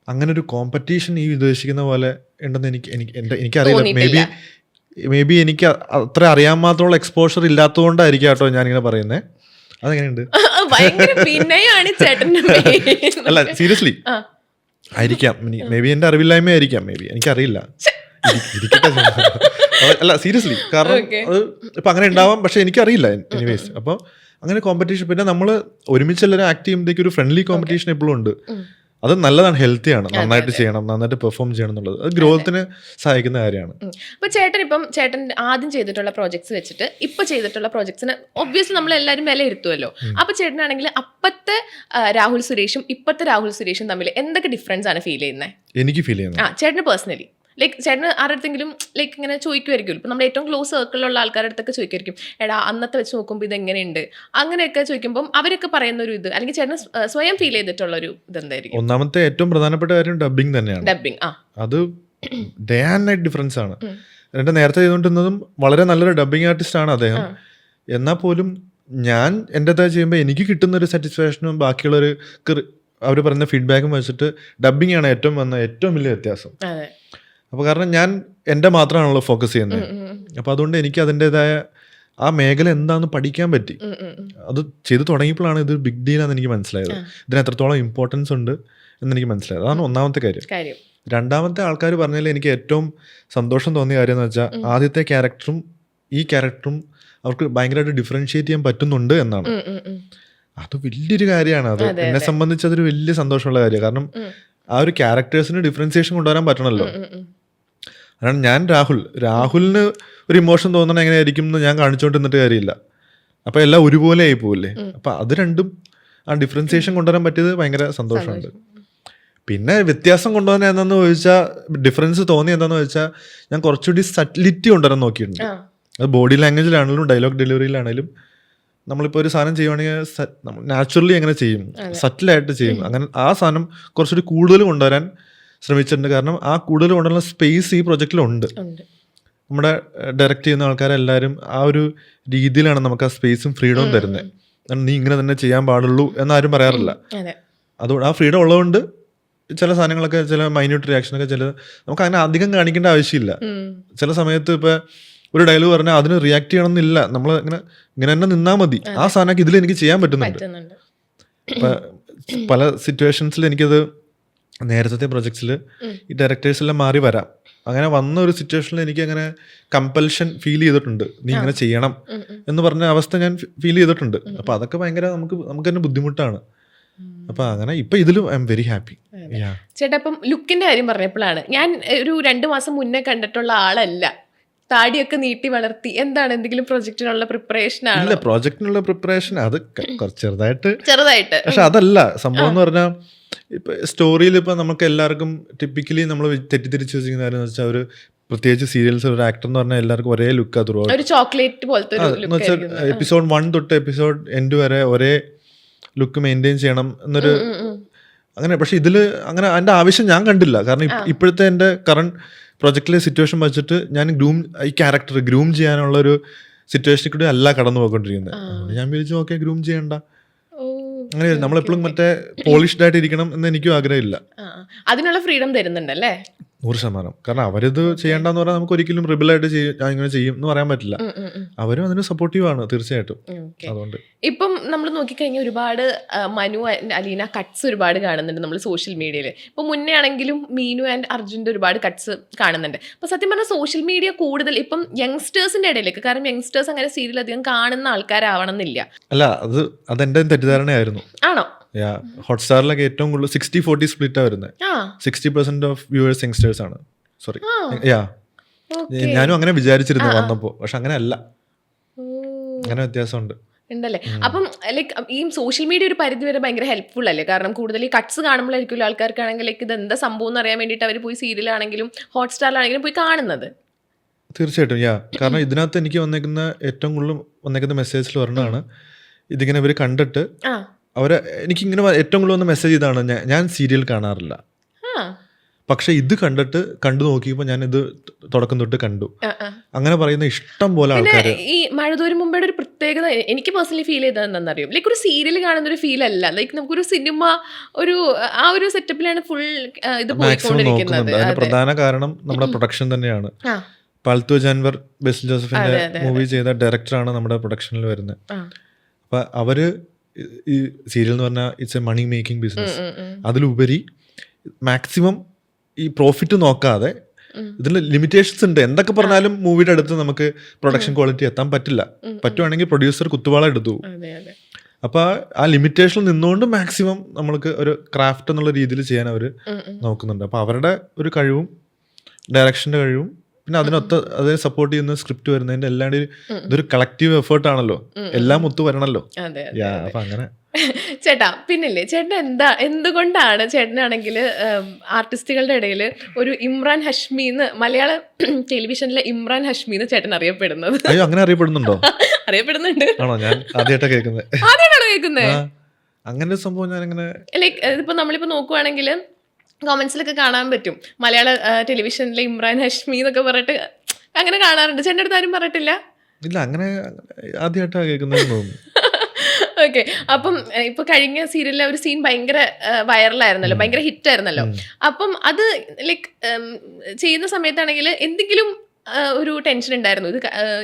അങ്ങനെ ഒരു കോമ്പറ്റീഷൻ ഈ ഉദ്ദേശിക്കുന്ന പോലെ ഉണ്ടെന്ന് എനിക്കറിയില്ല. മേ ബി എനിക്ക് അത്ര അറിയാൻ മാത്രമുള്ള എക്സ്പോഷർ ഇല്ലാത്തതുകൊണ്ടായിരിക്കും കേട്ടോ ഞാനിങ്ങനെ പറയുന്നത്. അതെങ്ങനെയുണ്ട്? അല്ല സീരിയസ്ലി ആയിരിക്കാം, മേ ബി എന്റെ അറിവില്ലായ്മ ആയിരിക്കാം, മേ ബി എനിക്കറിയില്ല. അല്ല സീരിയസ്ലി, കാരണം അത് ഇപ്പൊ അങ്ങനെ ഉണ്ടാവാം, പക്ഷെ എനിക്കറിയില്ല എനിവേസ്. അപ്പൊ അങ്ങനെ കോമ്പറ്റീഷൻ, പിന്നെ നമ്മൾ ഒരുമിച്ച് എല്ലാവരും ആക്ട് ചെയ്യുമ്പോഴത്തേക്ക് ഒരു ഫ്രണ്ട്ലി കോമ്പറ്റീഷൻ എപ്പോഴും ഉണ്ട്. അത് നല്ലതാണ്, ഹെൽത്തിയാണ്, നന്നായിട്ട് ചെയ്യണം, നന്നായിട്ട് പെർഫോം ചെയ്യണം എന്നുള്ളത് അത് ഗ്രോത്തിന് സഹായിക്കുന്ന കാര്യമാണ്. അപ്പൊ ചേട്ടൻ ആദ്യം ചെയ്തിട്ടുള്ള പ്രോജക്ട്സ് വെച്ചിട്ട് ഇപ്പൊ ചെയ്തിട്ടുള്ള പ്രോജക്ട്സിന് ഒബ്വിയസ്ലി നമ്മൾ എല്ലാവരും വിലയിരുത്തുമല്ലോ. അപ്പൊ ചേട്ടനാണെങ്കിൽ അപ്പത്തെ രാഹുൽ സുരേഷും ഇപ്പത്തെ രാഹുൽ സുരേഷും തമ്മിൽ എന്തൊക്കെ ഡിഫറൻസ് ആണ് ഫീൽ ചെയ്യുന്നത്? എനിക്ക് ഫീൽ ചെയ്യുന്നത് ചേട്ടന് പേഴ്സണലി ലൈക്ക് ചേട്ടന് ആരുടെങ്കിലും ലൈക്ക് ഇങ്ങനെ ചോദിക്കുമായിരിക്കും, ഇപ്പം നമ്മുടെ ഏറ്റവും ക്ലോസ് സർക്കിളിലുള്ള ആൾക്കാരുടെ അടുത്തൊക്കെ ചോദിക്കുമായിരിക്കും, എടാ അന്നത്തെ വെച്ച് നോക്കുമ്പോൾ ഇത് എങ്ങനെയുണ്ട്, അങ്ങനെയൊക്കെ ചോദിക്കുമ്പോൾ അവരൊക്കെ പറയുന്ന ഒരു ഇത്, അല്ലെങ്കിൽ ചേട്ടന് സ്വയം ഫീൽ ചെയ്തിട്ടുള്ള ഒരു ഇതെന്തായിരിക്കും? ഒന്നാമത്തെ ഏറ്റവും പ്രധാനപ്പെട്ട കാര്യം ഡബിങ് തന്നെയാണ്. ഡബിങ് അത് ഡേ ആൻഡ് നൈറ്റ് ഡിഫറൻസ് ആണ്. എന്റെ നേരത്തെ ചെയ്തുകൊണ്ടിരുന്നതും വളരെ നല്ലൊരു ഡബിങ് ആർട്ടിസ്റ്റ് ആണ് അദ്ദേഹം. എന്നാൽ പോലും ഞാൻ എൻ്റെതായി ചെയ്യുമ്പോൾ എനിക്ക് കിട്ടുന്ന ഒരു സാറ്റിസ്ഫാക്ഷനും ബാക്കിയുള്ളൊരു അവർ പറയുന്ന ഫീഡ്ബാക്കും വെച്ചിട്ട് ഡബിങ് ആണ് ഏറ്റവും വലിയ വ്യത്യാസം. അപ്പോൾ കാരണം ഞാൻ എൻ്റെ മാത്രമാണല്ലോ ഫോക്കസ് ചെയ്യുന്നത്. അപ്പോൾ അതുകൊണ്ട് എനിക്ക് അതിൻ്റെതായ ആ മേഖല എന്താണെന്ന് പഠിക്കാൻ പറ്റി. അത് ചെയ്തു തുടങ്ങിയപ്പോഴാണ് ഇത് ബിഗ് ഡീലാണെന്ന് എനിക്ക് മനസ്സിലായത്, ഇതിന് എത്രത്തോളം ഇമ്പോർട്ടൻസ് ഉണ്ട് എന്നെനിക്ക് മനസ്സിലായത്. അതാണ് ഒന്നാമത്തെ കാര്യം. രണ്ടാമത്തെ ആൾക്കാർ പറഞ്ഞതിൽ എനിക്ക് ഏറ്റവും സന്തോഷം തോന്നിയ കാര്യം എന്ന് വെച്ചാൽ ആദ്യത്തെ ക്യാരക്ടറും ഈ ക്യാരക്ടറും അവർക്ക് ഭയങ്കരമായിട്ട് ഡിഫറൻഷിയേറ്റ് ചെയ്യാൻ പറ്റുന്നുണ്ട് എന്നാണ്. അത് വലിയൊരു കാര്യമാണ്. അത് എന്നെ സംബന്ധിച്ച് അതൊരു വലിയ സന്തോഷമുള്ള കാര്യമാണ്. കാരണം ആ ഒരു ക്യാരക്ടേഴ്സിന് ഡിഫറൻസിയേഷൻ കൊണ്ടുവരാൻ പറ്റണമല്ലോ. കാരണം ഞാൻ രാഹുലിന് ഒരു ഇമോഷൻ തോന്നണം എങ്ങനെയായിരിക്കും എന്ന് ഞാൻ കാണിച്ചുകൊണ്ടിരുന്നിട്ട് കാര്യമില്ല. അപ്പം എല്ലാം ഒരുപോലെ ആയി പോവില്ലേ. അപ്പം അത് രണ്ടും ആ ഡിഫറൻസിയേഷൻ കൊണ്ടുവരാൻ പറ്റിയത് ഭയങ്കര സന്തോഷമുണ്ട്. പിന്നെ വ്യത്യാസം കൊണ്ടുവന്ന എന്താണെന്ന് ചോദിച്ചാൽ, ഡിഫറൻസ് തോന്നി എന്താണെന്ന് ചോദിച്ചാൽ, ഞാൻ കുറച്ചുകൂടി സറ്റിലിറ്റി കൊണ്ടുവരാൻ നോക്കിയിട്ടുണ്ട്. അത് ബോഡി ലാംഗ്വേജിലാണെങ്കിലും ഡയലോഗ് ഡെലിവറിയിലാണെങ്കിലും നമ്മളിപ്പോൾ ഒരു സാധനം ചെയ്യുവാണെങ്കിൽ നാച്ചുറലി എങ്ങനെ ചെയ്യും, സറ്റിലായിട്ട് ചെയ്യും. അങ്ങനെ ആ സാധനം കുറച്ചുകൂടി കൂടുതൽ കൊണ്ടുവരാൻ ശ്രമിച്ചിട്ടുണ്ട്. കാരണം ആ കൂടുതൽ കൊണ്ടുവരുന്ന സ്പേസ് ഈ പ്രൊജക്റ്റിലുണ്ട്. നമ്മുടെ ഡയറക്റ്റ് ചെയ്യുന്ന ആൾക്കാരെല്ലാവരും ആ ഒരു രീതിയിലാണ് നമുക്ക് ആ സ്പേസും ഫ്രീഡവും തരുന്നത്. നീ ഇങ്ങനെ തന്നെ ചെയ്യാൻ പാടുള്ളൂ എന്നാരും പറയാറില്ല. അതുകൊണ്ട് ആ ഫ്രീഡം ഉള്ളതുകൊണ്ട് ചില സാധനങ്ങളൊക്കെ, ചില മൈന്യൂട്ട് റിയാക്ഷനൊക്കെ നമുക്ക് അങ്ങനെ അധികം കാണിക്കേണ്ട ആവശ്യമില്ല. ചില സമയത്ത് ഇപ്പം ഒരു ഡയലോഗ് പറഞ്ഞാൽ അതിന് റിയാക്ട് ചെയ്യണമെന്നില്ല, നമ്മൾ ഇങ്ങനെ തന്നെ നിന്നാൽ മതി. ആ സാധനമൊക്കെ ഇതിൽ എനിക്ക് ചെയ്യാൻ പറ്റുന്നുണ്ട്. പല സിറ്റുവേഷൻസിൽ എനിക്കത് നേരത്തെ പ്രൊജക്ട്സിൽ ഈ ഡയറക്ടേഴ്സെല്ലാം മാറി വരാം. അങ്ങനെ വന്ന ഒരു സിറ്റുവേഷനിൽ എനിക്ക് അങ്ങനെ കമ്പൽഷൻ ഫീൽ ചെയ്തിട്ടുണ്ട്, നീ ഇങ്ങനെ ചെയ്യണം എന്ന് പറഞ്ഞ അവസ്ഥ ഞാൻ ഫീൽ ചെയ്തിട്ടുണ്ട്. അപ്പൊ അതൊക്കെ ഭയങ്കര നമുക്ക് തന്നെ ബുദ്ധിമുട്ടാണ്. അപ്പൊ അങ്ങനെ ഇപ്പൊ ഇതിലും ഐ എം വെരി ഹാപ്പി. ചേട്ടാ, ഇപ്പം ലുക്കിന്റെ കാര്യം പറഞ്ഞപ്പോഴാണ്, ഞാൻ ഒരു 2 മാസം മുന്നേ കണ്ടിട്ടുള്ള ആളല്ല. താടിയൊക്കെ നീട്ടി വളർത്തി. എന്താണ്, എന്തെങ്കിലും പ്രൊജക്ടിനുള്ള പ്രിപ്പറേഷൻ ആണ്? ഇല്ല, പ്രോജക്റ്റിനുള്ള പ്രിപ്പറേഷൻ അത് ചെറുതായിട്ട്. പക്ഷെ അതല്ല സംഭവം എന്ന് പറഞ്ഞാൽ, ഇപ്പൊ സ്റ്റോറിയിൽ ഇപ്പൊ നമുക്ക് എല്ലാവർക്കും ടിപ്പിക്കലി നമ്മൾ തെറ്റിദ്ധരിച്ച് വെച്ചിരിക്കുന്ന കാര്യം എന്ന് വെച്ചാൽ, ഒരു പ്രത്യേകിച്ച് സീരിയൽസ് ഒരു ആക്ടർ എന്ന് പറഞ്ഞാൽ എല്ലാവർക്കും ഒരേ ലുക്കാ ത്രൂ ഔട്ട്. ഒരു ചോക്ലേറ്റ് പോലത്തെ എപ്പിസോഡ് 1 തൊട്ട് എപ്പിസോഡ് എൻഡ് വരെ ഒരേ ലുക്ക് മെയിൻറ്റെയിൻ ചെയ്യണം എന്നൊരു അങ്ങനെ. പക്ഷെ ഇതില് അങ്ങനെ അതിന്റെ ആവശ്യം ഞാൻ കണ്ടില്ല. കാരണം ഇപ്പോഴത്തെ എൻ്റെ കറണ്ട് പ്രൊജക്റ്റിലെ സിറ്റുവേഷൻ വെച്ചിട്ട് ഞാൻ ഈ ക്യാരക്ടർ ഗ്രൂം ചെയ്യാനുള്ള ഒരു സിറ്റുവേഷനിൽ കൂടി അല്ല കടന്നു പോയിക്കൊണ്ടിരിക്കുന്നത്. ഞാൻ വിചാരിച്ചു ഓക്കെ, ഗ്രൂം ചെയ്യണ്ട, അങ്ങനെ നമ്മളെപ്പോഴും മറ്റേ പോളിഷ്ഡ് ആയിട്ട് ഇരിക്കണം എന്ന് എനിക്കും ആഗ്രഹമില്ല. അതിനുള്ള ഫ്രീഡം തരുന്നുണ്ടല്ലേ? 100%. കാരണം അവരിത് ചെയ്യേണ്ടെന്ന് പറഞ്ഞാൽ നമുക്ക് ഒരിക്കലും റിബിളായിട്ട് ഞാൻ ഇങ്ങനെ ചെയ്യും എന്ന് പറയാൻ പറ്റില്ല. അവരും അതിന് സപ്പോർട്ടീവ് ആണ് തീർച്ചയായിട്ടും. അതുകൊണ്ട് ഇപ്പം നമ്മൾ നോക്കിക്കഴിഞ്ഞാൽ ഒരുപാട് മനു ആൻഡ് അലീന കട്ട്സ് ഒരുപാട് കാണുന്നുണ്ട് നമ്മൾ സോഷ്യൽ മീഡിയയിൽ. ഇപ്പൊ മുന്നേ ആണെങ്കിലും മീനു ആൻഡ് അർജുൻ്റെ ഒരുപാട് കട്ട്സ് കാണുന്നുണ്ട്. അപ്പൊ സത്യം പറഞ്ഞാൽ സോഷ്യൽ മീഡിയ കൂടുതൽ ഇപ്പം യങ്സ്റ്റേഴ്സിന്റെ ഇടയിലേക്ക്, കാരണം യങ്സ്റ്റേഴ്സ് അങ്ങനെ സീരിയൽ അധികം കാണുന്ന ആൾക്കാരാവണം എന്നില്ല. അല്ല, അതെന്റെ തെറ്റിദ്ധാരണയായിരുന്നു. ആണോ? ഹോട്ട്സ്റ്റാറിലൊക്കെ ഏറ്റവും കൂടുതൽ 60-40 സ്പ്ലിറ്റാ വരുന്നത്. 60% ഓഫ് വ്യൂവേഴ്സ് യങ്സ്റ്റേഴ്സ് ആണ്. സോറി, ഞാനും അങ്ങനെ വിചാരിച്ചിരുന്നു വന്നപ്പോ, പക്ഷെ അങ്ങനെ അല്ല, അങ്ങനെ വ്യത്യാസമുണ്ട് ഉണ്ടല്ലേ. അപ്പം ലൈക്ക് ഈ സോഷ്യൽ മീഡിയ ഒരു പരിധി വരെ ഭയങ്കര ഹെൽപ്ഫുൾ അല്ലേ? കാരണം കൂടുതൽ ഈ കട്ട്സ് കാണുമ്പോഴായിരിക്കും ആൾക്കാർക്കാണെങ്കിൽ ലൈക്ക് ഇത് എന്താ സംഭവം എന്ന് അറിയാൻ വേണ്ടിയിട്ട് അവർ പോയി സീരിയലാണെങ്കിലും ഹോട്ട്സ്റ്റാറിലാണെങ്കിലും പോയി കാണുന്നത്. തീർച്ചയായിട്ടും. കാരണം ഇതിനകത്ത് എനിക്ക് ഏറ്റവും കൂടുതൽ വന്നേക്കുന്ന മെസ്സേജിൽ പറഞ്ഞതാണ്, ഇതിങ്ങനെ ഇവർ കണ്ടിട്ട് എനിക്കിങ്ങനെ ഏറ്റവും കൂടുതൽ വന്ന മെസ്സേജ് ഇതാണ്, ഞാൻ സീരിയൽ കാണാറില്ല, പക്ഷെ ഇത് കണ്ടു നോക്കിയപ്പോൾ ഞാൻ ഇത് തുടക്കം തൊട്ട് കണ്ടു, അങ്ങനെ പറയുന്ന ഇഷ്ടം പോലെ ആൾക്കാർ. ഈ മഴതോരും മുമ്പേ ഒരു പ്രത്യേകത എനിക്ക് പേഴ്സണലി ഫീൽ ചെയ്തത് എന്താണെന്നറിയും, ലൈക്ക് ഒരു സീരിയൽ കാണുന്ന ഒരു ഫീൽ അല്ല, ലൈക്ക് നമുക്കൊരു സിനിമ ആ ഒരു സെറ്റപ്പിലാണ് ഫുൾ ഇത് പോയിക്കൊണ്ടിരിക്കുന്നത്. അതിന് പ്രധാന കാരണം നമ്മുടെ പ്രൊഡക്ഷൻ തന്നെയാണ്. പാൽത്തു ജാൻവർ ബെസിൽ ജോസഫിന്റെ മൂവി ചെയ്ത ഡയറക്ടറാണ് നമ്മുടെ പ്രൊഡക്ഷനിൽ വരുന്നത്. അപ്പൊ അവര് ഈ സീരിയൽ എന്ന് പറഞ്ഞാൽ it's a money making business. അതിലുപരി മാക്സിമം ഈ പ്രോഫിറ്റ് നോക്കാതെ, ഇതിന് ലിമിറ്റേഷൻസ് ഉണ്ട്. എന്തൊക്കെ പറഞ്ഞാലും മൂവിയുടെ അടുത്ത് നമുക്ക് പ്രൊഡക്ഷൻ ക്വാളിറ്റി എത്താൻ പറ്റില്ല. പറ്റുവാണെങ്കിൽ പ്രൊഡ്യൂസർ കുത്തുവാള എടുത്തു. അപ്പൊ ആ ലിമിറ്റേഷനിൽ നിന്നുകൊണ്ട് മാക്സിമം നമ്മൾക്ക് ഒരു ക്രാഫ്റ്റ് എന്നുള്ള രീതിയിൽ ചെയ്യാൻ അവർ നോക്കുന്നുണ്ട്. അപ്പൊ അവരുടെ ഒരു കഴിവും ഡയറക്ഷന്റെ കഴിവും പിന്നെ അതിനെ സപ്പോർട്ട് ചെയ്യുന്ന സ്ക്രിപ്റ്റ് വരുന്നതിന്റെ എല്ലാം ഇതൊരു കളക്റ്റീവ് എഫേർട്ട് ആണല്ലോ, എല്ലാം ഒത്തു വരണല്ലോ. അപ്പൊ അങ്ങനെ ചേട്ടാ പിന്നില്ലേ ചേട്ടൻ എന്തുകൊണ്ടാണ് ചേട്ടനാണെങ്കിൽ ആർട്ടിസ്റ്റുകളുടെ ഇടയിൽ ഒരു ഇമ്രാൻ ഹഷ്മി എന്ന്, മലയാള ടെലിവിഷനിലെ ഇമ്രാൻ ഹഷ്മി എന്ന് ചേട്ടൻ അറിയപ്പെടുന്നത്? അയ്യോ, അങ്ങനെ അറിയപ്പെടുന്നുണ്ടോ? അറിയപ്പെടുന്നുണ്ട്. ആണോ? ഞാൻ ആദ്യമായിട്ടാണ് കേൾക്കുന്നത്. ആദ്യമായിട്ടാണോ കേൾക്കുന്നത്? അങ്ങനെ ഒരു സംഭവം ഞാൻ അങ്ങനെ ലൈക്ക് ഇപ്പൊ നമ്മളിപ്പോ നോക്കുവാണെങ്കിൽ കോമന്റ്സിലൊക്കെ കാണാൻ പറ്റും, മലയാള ടെലിവിഷനിലെ ഇമ്രാൻ ഹഷ്മി എന്നൊക്കെ പറഞ്ഞിട്ട് അങ്ങനെ കാണാറുണ്ട്. ചേട്ടൻ്റെ അടുത്ത് ആരും പറഞ്ഞിട്ടില്ല? ഇല്ല, അങ്ങനെ ആദ്യമായിട്ടാണ് കേൾക്കുന്നതെന്ന് തോന്നുന്നു. ഓക്കെ. അപ്പം ഇപ്പൊ കഴിഞ്ഞ സീരിയലിലെ ഒരു സീൻ ഭയങ്കര വൈറലായിരുന്നല്ലോ, ഭയങ്കര ഹിറ്റ് ആയിരുന്നല്ലോ. അപ്പം അത് ലൈക്ക് ചെയ്യുന്ന സമയത്താണെങ്കിൽ എന്തെങ്കിലും ഒരു ടെൻഷൻ ഉണ്ടായിരുന്നു, ഇത്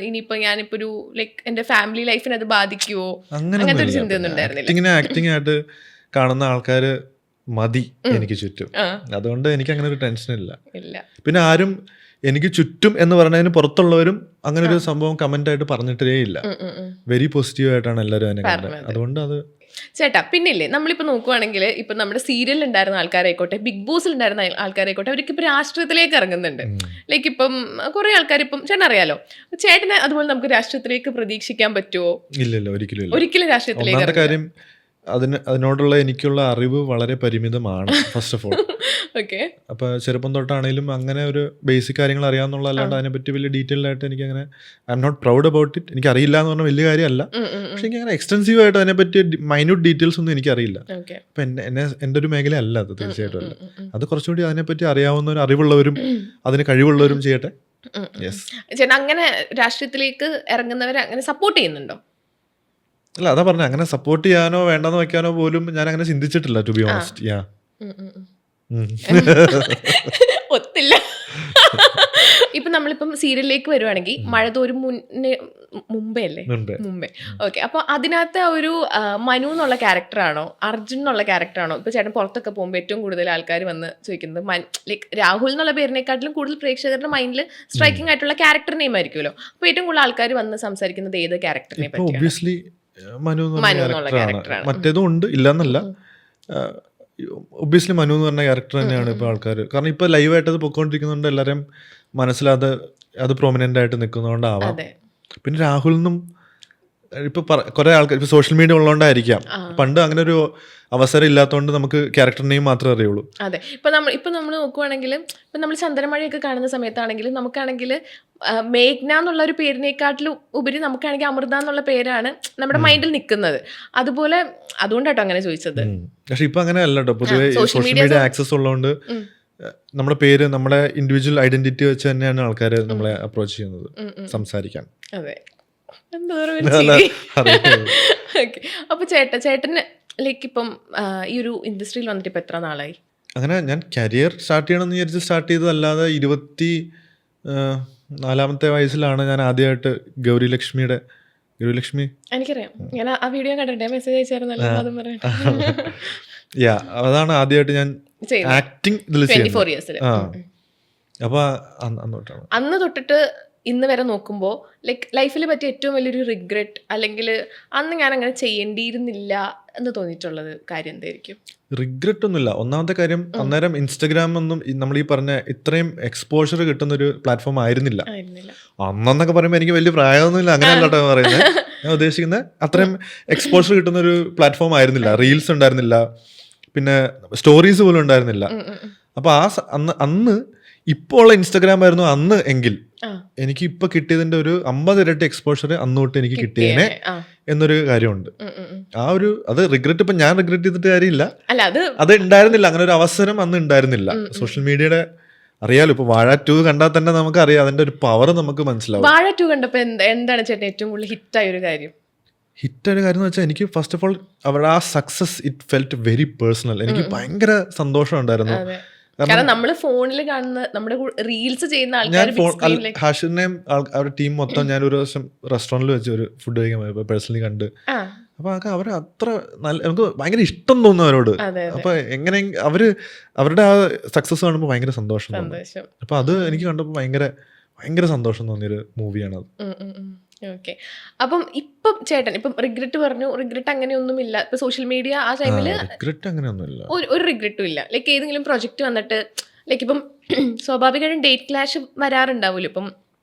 ഇനിയിപ്പോ ഞാനിപ്പോ ഒരു ലൈക്ക് എന്റെ ഫാമിലി ലൈഫിനെ അത് ബാധിക്കുവോ, അങ്ങനത്തെ ഒരു ചിന്തയൊന്നും ഉണ്ടായിരുന്നില്ല? ആക്ടിങ് ആയിട്ട് കാണുന്ന ആൾക്കാര് മതി എനിക്ക് ചുറ്റും, അതുകൊണ്ട് എനിക്ക് അങ്ങനെ ഒരു ടെൻഷൻ ഇല്ല. പിന്നെ ആരും എനിക്ക് ചുറ്റും എന്ന് പറഞ്ഞതിന് പുറത്തുള്ളവരും അങ്ങനെ ഒരു സംഭവം കമന്റ് ആയിട്ട് പറഞ്ഞിട്ടേ ഇല്ല. വെരി പോസിറ്റീവ് ആയിട്ടാണ് എല്ലാവരും അതിനെ കണ്ടത്. അതുകൊണ്ട് അത് ചേട്ടാ പിന്നില്ലേ നമ്മളിപ്പോ നോക്കുവാണെങ്കിൽ ഇപ്പൊ നമ്മുടെ സീരിയലിൽ ഉണ്ടായിരുന്ന ആൾക്കാരായിക്കോട്ടെ, ബിഗ് ബോസിൽ ഉണ്ടായിരുന്ന ആൾക്കാരായിക്കോട്ടെ, അവർക്ക് ഇപ്പൊ രാഷ്ട്രീയത്തിലേക്ക് ഇറങ്ങുന്നുണ്ട്. ലൈക്ക് ഇപ്പം കുറെ ആൾക്കാർ ഇപ്പം ചേട്ടൻ അറിയാലോ, ചേട്ടന് അതുപോലെ നമുക്ക് രാഷ്ട്രീയത്തിലേക്ക് പ്രതീക്ഷിക്കാൻ പറ്റുമോ? ഇല്ലല്ലോ, ഒരിക്കലും രാഷ്ട്രീയത്തിലേക്ക് കാര്യം അതിനോടുള്ള എനിക്കുള്ള അറിവ് വളരെ പരിമിതമാണ് ഫസ്റ്റ് ഓഫ് ഓൾ. ഓക്കെ. അപ്പൊ ചെറുപ്പം തൊട്ടാണെങ്കിലും അങ്ങനെ ഒരു ബേസിക് കാര്യങ്ങൾ അറിയാമെന്നുള്ള, അല്ലാണ്ട് അതിനെപ്പറ്റി വലിയ ഡീറ്റെയിൽഡ് ആയിട്ട് എനിക്ക് അങ്ങനെ I'm not proud about it. എനിക്ക് അറിയില്ല എന്ന് പറഞ്ഞാൽ വലിയ കാര്യമല്ല, പക്ഷെ എനിക്ക് അങ്ങനെ എക്സ്റ്റെൻസീവ് ആയിട്ട് അതിനെപ്പറ്റി മൈന്യൂട്ട് ഡീറ്റെയിൽസ് ഒന്നും എനിക്കറിയില്ല. അപ്പൊ എൻ്റെ ഒരു മേഖല അല്ല അത്, തീർച്ചയായിട്ടും അല്ല. അത് കുറച്ചുകൂടി അതിനെപ്പറ്റി അറിയാവുന്ന അറിവുള്ളവരും അതിന് കഴിവുള്ളവരും ചെയ്യട്ടെ. ചേട്ടൻ അങ്ങനെ രാഷ്ട്രീയത്തിലേക്ക് ഇറങ്ങുന്നവരെ അങ്ങനെ സപ്പോർട്ട് ചെയ്യുന്നുണ്ടോ? അല്ല, അതാ പറഞ്ഞ അങ്ങനെ സപ്പോർട്ട് ചെയ്യാനോ വേണ്ടെന്ന് വെക്കാനോ പോലും ഞാൻ അങ്ങനെ ചിന്തിച്ചിട്ടില്ല, ടു ബി ഓണസ്റ്റ്. ഒത്തില്ല. ഇപ്പൊ നമ്മളിപ്പം സീരിയലിലേക്ക് വരുവാണെങ്കിൽ മഴതോരും മുമ്പേ. ഓക്കെ. അപ്പൊ അതിനകത്ത് ഒരു മനു എന്നുള്ള ക്യാരക്ടറാണോ അർജുൻ എന്നുള്ള ക്യാരക്ടറാണോ ഇപ്പൊ ചേട്ടൻ പുറത്തൊക്കെ പോകുമ്പോൾ ഏറ്റവും കൂടുതൽ ആൾക്കാർ വന്ന് ചോദിക്കുന്നത്? ലൈക്ക് രാഹുൽ എന്നുള്ള പേരിനെക്കാട്ടിലും കൂടുതൽ പ്രേക്ഷകരുടെ മൈൻഡിൽ സ്ട്രൈക്കിംഗ് ആയിട്ടുള്ള ക്യാരക്ടർ നെയിം ആയിരിക്കുമല്ലോ. അപ്പൊ ഏറ്റവും കൂടുതൽ ആൾക്കാർ വന്ന് സംസാരിക്കുന്നത് ഏത് ക്യാരക്ടറിനെ പറ്റി? മനു എന്നുള്ള ക്യാരക്ടറാണ്. മറ്റേതും ഉണ്ട്, ഇല്ലെന്നല്ല. ഒബ്വിയസ്ലി മനു എന്ന് പറഞ്ഞ ക്യാരക്ടർ തന്നെയാണ് ഇപ്പോൾ ആൾക്കാർ. കാരണം ഇപ്പോൾ ലൈവായിട്ട് അത് പൊയ്ക്കൊണ്ടിരിക്കുന്നുണ്ട്, എല്ലാവരും മനസ്സിലാതെ അത് പ്രൊമിനൻ്റ് ആയിട്ട് നിൽക്കുന്നതുകൊണ്ടാവാം. പിന്നെ രാഹുലിനും ഇപ്പൊ കുറെ ആൾക്കാർ ഇപ്പൊ സോഷ്യൽ മീഡിയ ഉള്ളതുകൊണ്ടായിരിക്കാം, പണ്ട് അങ്ങനെ ഒരു അവസരം ഇല്ലാത്തതുകൊണ്ട് നമുക്ക് ക്യാരക്ടർ നെയിം മാത്രമേ അറിയുള്ളൂ. അതെ. ഇപ്പൊ നമ്മൾ നോക്കുവാണെങ്കിൽ ഇപ്പൊ നമ്മൾ ചന്ദ്രമഴയൊക്കെ കാണുന്ന സമയത്താണെങ്കിൽ നമുക്കാണെങ്കിൽ മേഘ്ന എന്നുള്ള ഒരു പേരിനെക്കാട്ടിലും ഉപരി നമുക്കാണെങ്കിൽ അമൃത എന്നുള്ള പേരാണ് നമ്മുടെ മൈൻഡിൽ നിൽക്കുന്നത്. അതുപോലെ അതുകൊണ്ടാട്ടോ അങ്ങനെ ചോദിച്ചത്. പക്ഷെ ഇപ്പൊ അങ്ങനെ അല്ല കേട്ടോ, പൊതുവെ സോഷ്യൽ മീഡിയ ആക്സസ് ഉള്ളതുകൊണ്ട് നമ്മുടെ പേര്, നമ്മുടെ ഇൻഡിവിജ്വൽ ഐഡന്റിറ്റി വെച്ച് തന്നെയാണ് ആൾക്കാർ നമ്മളെ അപ്രോച്ച് ചെയ്യുന്നത്, സംസാരിക്കാൻ. അതെ. അപ്പൊ ചേട്ടന് ലൈക്ക് ഇപ്പം ഈ ഒരു ഇൻഡസ്ട്രിയിൽ വന്നിട്ട് ഇപ്പൊ എത്ര നാളായി? അങ്ങനെ ഞാൻ കരിയർ സ്റ്റാർട്ട് ചെയ്യണമെന്ന് വിചാരിച്ച് സ്റ്റാർട്ട് ചെയ്തതല്ലാതെ 24-ാമത്തെ വയസ്സിലാണ് ഞാൻ ആദ്യമായിട്ട് ഗൗരിലക്ഷ്മി എനിക്കറിയാം, ഞാൻ ആ വീഡിയോ കണ്ടിട്ടേ മെസ്സേജ് അയച്ചായിരുന്നല്ലോ, അതും പറയട്ടെ. അതാണ് ആദ്യമായിട്ട് ഞാൻ ആക്ടിങ് ഇതിൽ ചെയ്യുന്നത്. അപ്പൊ അന്ന് തൊട്ടിട്ട് ഇന്ന് വരെ നോക്കുമ്പോൾ ലൈക്ക് ലൈഫിൽ പറ്റിയ ഏറ്റവും വലിയൊരു റിഗ്രറ്റ്, അല്ലെങ്കിൽ അന്ന് ഞാൻ അങ്ങനെ ചെയ്യേണ്ടിയിരുന്നില്ല എന്ന് തോന്നിയിട്ടുള്ളത് കാര്യം എന്തായിരിക്കും? റിഗ്രറ്റ് ഒന്നുമില്ല. ഒന്നാമത്തെ കാര്യം, അന്നേരം ഇൻസ്റ്റഗ്രാം ഒന്നും നമ്മൾ ഈ പറഞ്ഞ ഇത്രയും എക്സ്പോഷർ കിട്ടുന്ന ഒരു പ്ലാറ്റ്ഫോം ആയിരുന്നില്ല. അന്നെന്നൊക്കെ പറയുമ്പോൾ എനിക്ക് വലിയ പ്രായമൊന്നുമില്ല, അങ്ങനെയല്ല കേട്ടോ പറയുന്നത്. ഞാൻ ഉദ്ദേശിക്കുന്നത് അത്രയും എക്സ്പോഷർ കിട്ടുന്ന ഒരു പ്ലാറ്റ്ഫോം ആയിരുന്നില്ല. റീൽസ് ഉണ്ടായിരുന്നില്ല, പിന്നെ സ്റ്റോറീസ് പോലും ഉണ്ടായിരുന്നില്ല. അപ്പോൾ അന്ന് ഇപ്പോൾ ഉള്ള ഇൻസ്റ്റാഗ്രാം ആയിരുന്നു അന്ന് എങ്കിൽ എനിക്ക് ഇപ്പൊ കിട്ടിയതിന്റെ ഒരു 50 ഇരട്ടി എക്സ്പോഷർ അന്ന് തൊട്ട് എനിക്ക് കിട്ടിയേനെ എന്നൊരു കാര്യമുണ്ട്. അത് റിഗ്രറ്റ് ഇപ്പൊ ഞാൻ റിഗ്രറ്റ് ചെയ്തിട്ട് കാര്യമില്ല, അത് ഉണ്ടായിരുന്നില്ല, അങ്ങനെ ഒരു അവസരം അന്ന് ഉണ്ടായിരുന്നില്ല. സോഷ്യൽ മീഡിയയുടെ അറിയാലോ, ഇപ്പൊ വാഴ 2 കണ്ടാൽ തന്നെ നമുക്ക് അറിയാം അതിന്റെ ഒരു പവർ നമുക്ക് മനസ്സിലാവും. വാഴ 2 കണ്ടപ്പോ എന്താണ് ചേട്ടൻ ഏറ്റവും കൂടുതൽ ഹിറ്റായ ഒരു കാര്യം? ഹിറ്റായ കാര്യം എന്ന് വെച്ചാൽ എനിക്ക് ഫസ്റ്റ് ഓഫ് ഓൾ അവരുടെ ആ success it felt very personal. എനിക്ക് ഭയങ്കര സന്തോഷം ഉണ്ടായിരുന്നു. കാരണം നമ്മള് ഫോണിൽ കാണുന്ന നമ്മുടെ റീൽസ് ചെയ്യുന്ന ഞാൻ ഹാഷിറിനെയും അവരുടെ ടീം മൊത്തം ഞാൻ ഒരു ദിവസം റെസ്റ്റോറന്റിൽ വെച്ച് ഒരു ഫുഡ് കഴിക്കാൻ പോയപ്പോ പേഴ്സണലി കണ്ട്. അപ്പൊ അവർ അത്ര നല്ല, നമുക്ക് ഭയങ്കര ഇഷ്ടം തോന്നുന്നു അവരോട്. അപ്പൊ എങ്ങനെ അവരുടെ ആ സക്സസ് കാണുമ്പോൾ ഭയങ്കര സന്തോഷം തോന്നും. അപ്പൊ അത് എനിക്ക് കണ്ടപ്പോൾ ഭയങ്കര സന്തോഷം തോന്നിയൊരു മൂവിയാണ് അത്. ഓക്കെ. അപ്പം ഇപ്പം ചേട്ടൻ ഇപ്പം റിഗ്രറ്റ് പറഞ്ഞു, റിഗ്രറ്റ് അങ്ങനെയൊന്നുമില്ല ഇപ്പൊ സോഷ്യൽ മീഡിയ ആ ടൈമില്? റിഗ്രറ്റ് അങ്ങനെയൊന്നുമില്ല, ഒരു റിഗ്രറ്റും ഇല്ല. ലൈക്ക് ഏതെങ്കിലും പ്രൊജക്ട് വന്നിട്ട് ലൈക്ക് ഇപ്പം സ്വാഭാവികമായിട്ടും ഡേറ്റ് ക്ലാഷ് വരാറുണ്ടാവുമല്ലോ. ഇപ്പം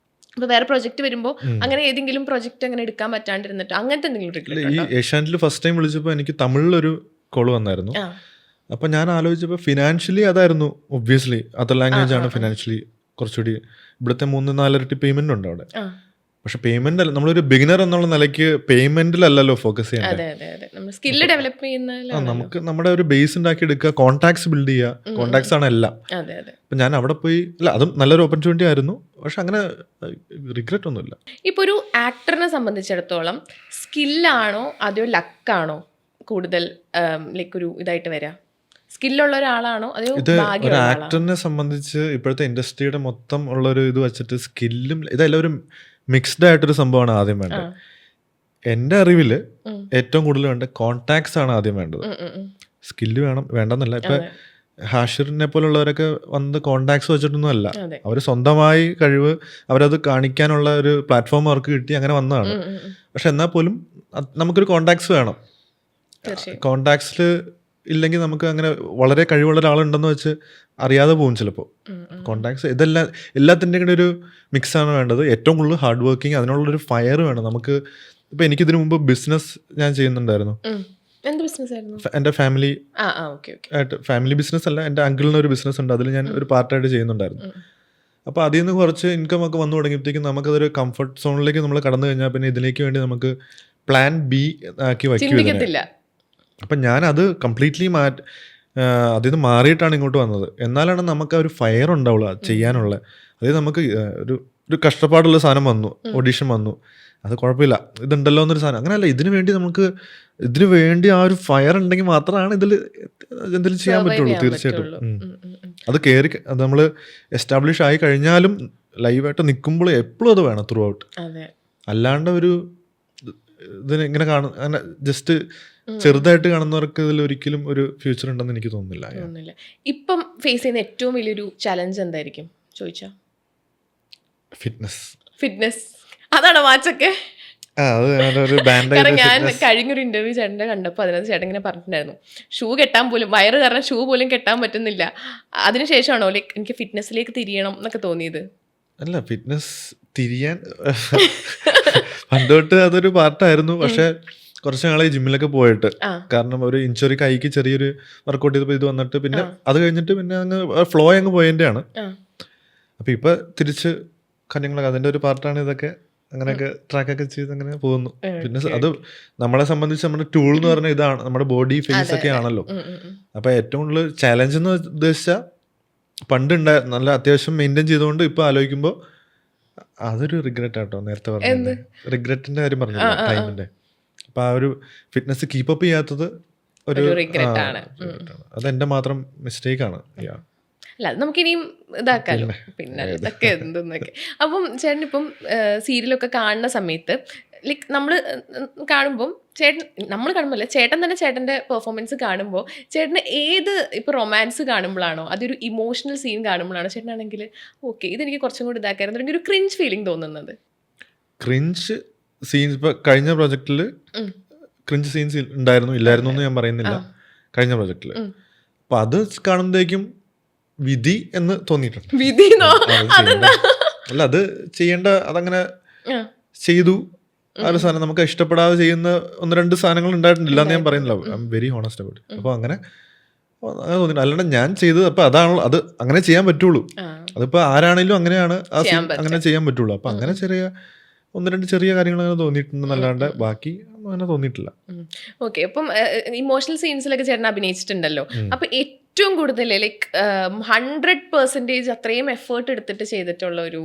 ഇപ്പൊ വേറെ പ്രൊജക്ട് വരുമ്പോ അങ്ങനെ ഏതെങ്കിലും പ്രൊജക്ട് അങ്ങനെ എടുക്കാൻ പറ്റാണ്ടിരുന്നിട്ട് അങ്ങനത്തെ എന്തെങ്കിലും റിഗ്രറ്റ്? ഈ ഏഷ്യാനെറ്റിൽ ഫസ്റ്റ് ടൈം വിളിച്ചപ്പോൾ എനിക്ക് തമിഴിലൊരു കോള് വന്നായിരുന്നു. അപ്പൊ ഞാൻ ആലോചിച്ചപ്പോൾ ഫിനാൻഷ്യലി അതായിരുന്നു ഒബ്വിയസ്ലി, അതർ ലാംഗ്വേജ് ആണ് ഫിനാൻഷ്യലി കുറച്ചുകൂടി. ഇവിടുത്തെ 3-4 ഇരട്ടി പേയ്മെന്റ് ഉണ്ട് അവിടെ. പക്ഷെ പേയ്മെന്റ് അല്ല, നമ്മളൊരു ബിഗിനർ എന്നുള്ള നിലയ്ക്ക് പേയ്മെന്റിലല്ലോ ഫോക്കസ് ചെയ്യേണ്ടത്. നമുക്ക് നമ്മുടെ ഒരു ബേസ് ഉണ്ടാക്കി എടുക്കുക, കോൺടാക്ട്സ് ബിൽഡ് ചെയ്യുക. കോൺടാക്ട്സ് ആണ് എല്ലാം. അപ്പൊ ഞാൻ അവിടെ പോയി, അല്ല അതും നല്ലൊരു ഓപ്പർച്യൂണിറ്റി ആയിരുന്നു. പക്ഷെ അങ്ങനെ റിഗ്രറ്റ് ഒന്നുമില്ല. ഇപ്പൊ ഒരു ആക്ടറിനെ സംബന്ധിച്ചിടത്തോളം സ്കില്ലാണോ അതോ ലക്കാണോ കൂടുതൽ ലൈക്ക് ഒരു ഇതായിട്ട് വരാ? സ്കില്ലുള്ള ഒരാളാണോ അതോ? ഇത് ഒരു ആക്ടറിനെ സംബന്ധിച്ച് ഇപ്പോഴത്തെ ഇൻഡസ്ട്രിയുടെ മൊത്തം ഉള്ളൊരു ഇത് വെച്ചിട്ട് സ്കില്ലും ഇതെല്ലാം ഒരു മിക്സ്ഡ് ആയിട്ടൊരു സംഭവമാണ് ആദ്യം വേണ്ടത്. എൻ്റെ അറിവിൽ ഏറ്റവും കൂടുതൽ വേണ്ട കോൺടാക്ട്സ് ആണ് ആദ്യം വേണ്ടത്. സ്കില്ല് വേണ്ടെന്നല്ല. ഇപ്പൊ ഹാഷിറിനെ പോലുള്ളവരൊക്കെ വന്ന് കോൺടാക്ട്സ് വെച്ചിട്ടൊന്നും അല്ല, അവർ സ്വന്തമായി കഴിവ് അവരത് കാണിക്കാനുള്ള ഒരു പ്ലാറ്റ്ഫോം അവർക്ക് കിട്ടി, അങ്ങനെ വന്നതാണ്. പക്ഷെ എന്നാൽ പോലും നമുക്കൊരു കോൺടാക്ട്സ് വേണം. കോൺടാക്ട്സിൽ ഇല്ലെങ്കിൽ നമുക്ക് അങ്ങനെ വളരെ കഴിവുള്ള ഒരാളുണ്ടെന്ന് വെച്ച് അറിയാതെ പോകും ചിലപ്പോൾ. കോൺടാക്ട്സ് ഇതെല്ലാം എല്ലാത്തിൻ്റെയും കൂടെ ഒരു മിക്സാണ് വേണ്ടത്. ഏറ്റവും കൂടുതൽ ഹാർഡ് വർക്കിംഗ്, അതിനുള്ളൊരു ഫയർ വേണം നമുക്ക്. ഇപ്പം എനിക്കിതിനു മുമ്പ് ബിസിനസ് ഞാൻ ചെയ്യുന്നുണ്ടായിരുന്നു. എൻ്റെ ഫാമിലി ആയിട്ട്, ഫാമിലി ബിസിനസ് അല്ല, എൻ്റെ അങ്കിളിന് ഒരു ബിസിനസ് ഉണ്ട്, അതിൽ ഞാൻ ഒരു പാർട്ടായിട്ട് ചെയ്യുന്നുണ്ടായിരുന്നു. അപ്പോൾ അതിൽ നിന്ന് കുറച്ച് ഇൻകം ഒക്കെ വന്നു തുടങ്ങിയപ്പോഴത്തേക്കും നമുക്കതൊരു കംഫർട്ട് സോണിലേക്ക് നമ്മൾ കടന്നു കഴിഞ്ഞാൽ പിന്നെ ഇതിലേക്ക് വേണ്ടി നമുക്ക് പ്ലാൻ ബി ആക്കി വയ്ക്കുക. അപ്പം ഞാനത് കംപ്ലീറ്റ്ലി അതിൽ നിന്ന് മാറിയിട്ടാണ് ഇങ്ങോട്ട് വന്നത്. എന്നാലാണ് നമുക്ക് ആ ഒരു ഫയർ ഉണ്ടാവുള്ളൂ ചെയ്യാനുള്ള. അതായത് നമുക്ക് ഒരു കഷ്ടപ്പാടുള്ള സാധനം വന്നു, ഓഡീഷൻ വന്നു, അത് കുഴപ്പമില്ല, ഇതുണ്ടല്ലോ എന്നൊരു സാധനം. അങ്ങനെയല്ല, ഇതിനു വേണ്ടി ആ ഒരു ഫയർ ഉണ്ടെങ്കിൽ മാത്രമാണ് എന്തെങ്കിലും ചെയ്യാൻ പറ്റുള്ളൂ. തീർച്ചയായിട്ടും അത് അത് നമ്മൾ എസ്റ്റാബ്ലിഷ് ആയി കഴിഞ്ഞാലും ലൈവായിട്ട് നിൽക്കുമ്പോൾ എപ്പോഴും അത് വേണം ത്രൂ ഔട്ട്. അല്ലാണ്ട് ഒരു ഇതിന് ഇങ്ങനെ അങ്ങനെ ജസ്റ്റ് ചെറുതായിട്ട് കാണുന്നവർക്ക് ഇതിൽ ഒരിക്കലും ഒരു ഫ്യൂച്ചർ ഉണ്ടെന്ന് എനിക്ക് തോന്നുന്നില്ല. ഇപ്പം ഫേസ് ചെയ്യുന്ന ഏറ്റവും വലിയൊരു ചലഞ്ച് എന്തായിരിക്കും ചോദിച്ചാ? ഫിറ്റ്നസ് അതാണോ വാച്ചൊക്കെ? ഞാൻ കഴിഞ്ഞൊരു ഇന്റർവ്യൂ ചേട്ടൻ്റെ കണ്ടപ്പോൾ അതിനകത്ത് ചേട്ടൻ ഇങ്ങനെ പറഞ്ഞിട്ടുണ്ടായിരുന്നു, ഷൂ കെട്ടാൻ പോലും, വയറ് കാരണം ഷൂ പോലും കെട്ടാൻ പറ്റുന്നില്ല. അതിനുശേഷമാണോ ലൈക്ക് എനിക്ക് ഫിറ്റ്നസ്സിലേക്ക് തിരിയണം എന്നൊക്കെ തോന്നിയത്? അല്ല, ഫിറ്റ്നസ് തിരിയാൻ പണ്ടോട്ട് അതൊരു പാർട്ടായിരുന്നു. പക്ഷെ കുറച്ച് നാളെ ജിമ്മിലൊക്കെ പോയിട്ട്, കാരണം ഒരു ഇഞ്ചുറി കൈക്ക് ചെറിയൊരു വർക്കൗട്ട് ചെയ്തപ്പോൾ ഇത് വന്നിട്ട് പിന്നെ അത് കഴിഞ്ഞിട്ട് പിന്നെ അങ്ങ് ഫ്ലോ അങ്ങ് പോയതിൻ്റെയാണ്. അപ്പൊ ഇപ്പൊ തിരിച്ച് കാര്യങ്ങളൊക്കെ അതിന്റെ ഒരു പാർട്ടാണ് ഇതൊക്കെ. അങ്ങനെയൊക്കെ ട്രാക്കൊക്കെ ചെയ്ത് അങ്ങനെ പോകുന്നു. പിന്നെ അത് നമ്മളെ സംബന്ധിച്ച് നമ്മുടെ ടൂൾ എന്ന് പറഞ്ഞാൽ ഇതാണ്, നമ്മുടെ ബോഡി ഫേസ് ഒക്കെ ആണല്ലോ. അപ്പൊ ഏറ്റവും കൂടുതൽ ചാലഞ്ച് എന്ന് ഉദ്ദേശിച്ചാൽ പണ്ട് നല്ല അത്യാവശ്യം മെയിൻറ്റെയിൻ ചെയ്തുകൊണ്ട് ഇപ്പൊ ആലോചിക്കുമ്പോൾ അതൊരു റിഗ്രറ്റ് ആട്ടോ. നേരത്തെ പറഞ്ഞ റിഗ്രറ്റിന്റെ കാര്യം പറഞ്ഞു, ടൈമിന്റെ. അപ്പൊ ആ ഒരു ഫിറ്റ്നസ് കീപ്പപ്പ് ചെയ്യാത്തത് ഒരു അതെന്റെ മാത്രം മിസ്റ്റേക്ക് ആണ്. അല്ല, അത് നമുക്കിനിയും ഇതാക്കാലോ. പിന്നെ ഇതൊക്കെ എന്തെന്നൊക്കെ. അപ്പം ചേട്ടൻ ഇപ്പം സീരിയലൊക്കെ കാണുന്ന സമയത്ത് ലൈക്ക് നമ്മൾ കാണുമ്പം നമ്മൾ കാണുമ്പോൾ അല്ല, ചേട്ടൻ തന്നെ ചേട്ടൻ്റെ പെർഫോമൻസ് കാണുമ്പോൾ ചേട്ടന് ഏത് ഇപ്പം റൊമാൻസ് കാണുമ്പോഴാണോ അതൊരു ഇമോഷണൽ സീൻ കാണുമ്പോഴാണോ ചേട്ടനാണെങ്കിൽ ഓക്കെ ഇതെനിക്ക് കുറച്ചും കൂടി ഇതാക്കായിരുന്നു അല്ലെങ്കിൽ ഒരു ക്രിഞ്ച് ഫീലിംഗ് തോന്നുന്നത്? ക്രിഞ്ച് സീൻസ് ഇപ്പൊ കഴിഞ്ഞ പ്രോജക്റ്റിൽ ക്രിഞ്ച് സീൻസ് ഉണ്ടായിരുന്നു, ഇല്ലായിരുന്നു എന്ന് ഞാൻ പറയുന്നില്ല. കഴിഞ്ഞ പ്രോജക്റ്റിൽ അപ്പൊ അത് കാണുമ്പോഴേക്കും വിധി എന്ന് തോന്നിയിട്ടുണ്ട്. അല്ല, അത് ചെയ്യേണ്ട, അതങ്ങനെ ചെയ്തു. ആ ഒരു സാധനം നമുക്ക് ഇഷ്ടപ്പെടാതെ ചെയ്യുന്ന 1-2 സാധനങ്ങൾ ഉണ്ടായിട്ടില്ല എന്ന് ഞാൻ പറയുന്നില്ല. I am very honest about. അപ്പോൾ അങ്ങനെ അങ്ങനെ തോന്നിയില്ല. അല്ലാണ്ട് ഞാൻ ചെയ്തത് അപ്പൊ അതാണല്ലോ, അത് അങ്ങനെ ചെയ്യാൻ പറ്റുള്ളൂ. അതിപ്പോ ആരാണെങ്കിലും അങ്ങനെയാണ് ആ സീൻ അങ്ങനെ ചെയ്യാൻ പറ്റുള്ളൂ. അപ്പൊ അങ്ങനെ ചെറിയ 1-2 ചെറിയ കാര്യങ്ങൾ അങ്ങനെ തോന്നിയിട്ടുണ്ടെന്നല്ലാണ്ട് ബാക്കി അങ്ങനെ തോന്നിയിട്ടില്ല. ഓക്കെ. അപ്പം ഇമോഷണൽ സീൻസിലൊക്കെ ചേട്ടൻ അഭിനയിച്ചിട്ടുണ്ടല്ലോ. അപ്പൊ ഏറ്റവും കൂടുതൽ ലൈക്ക് 100% അത്രയും എഫേർട്ട് എടുത്തിട്ട് ചെയ്തിട്ടുള്ള ഒരു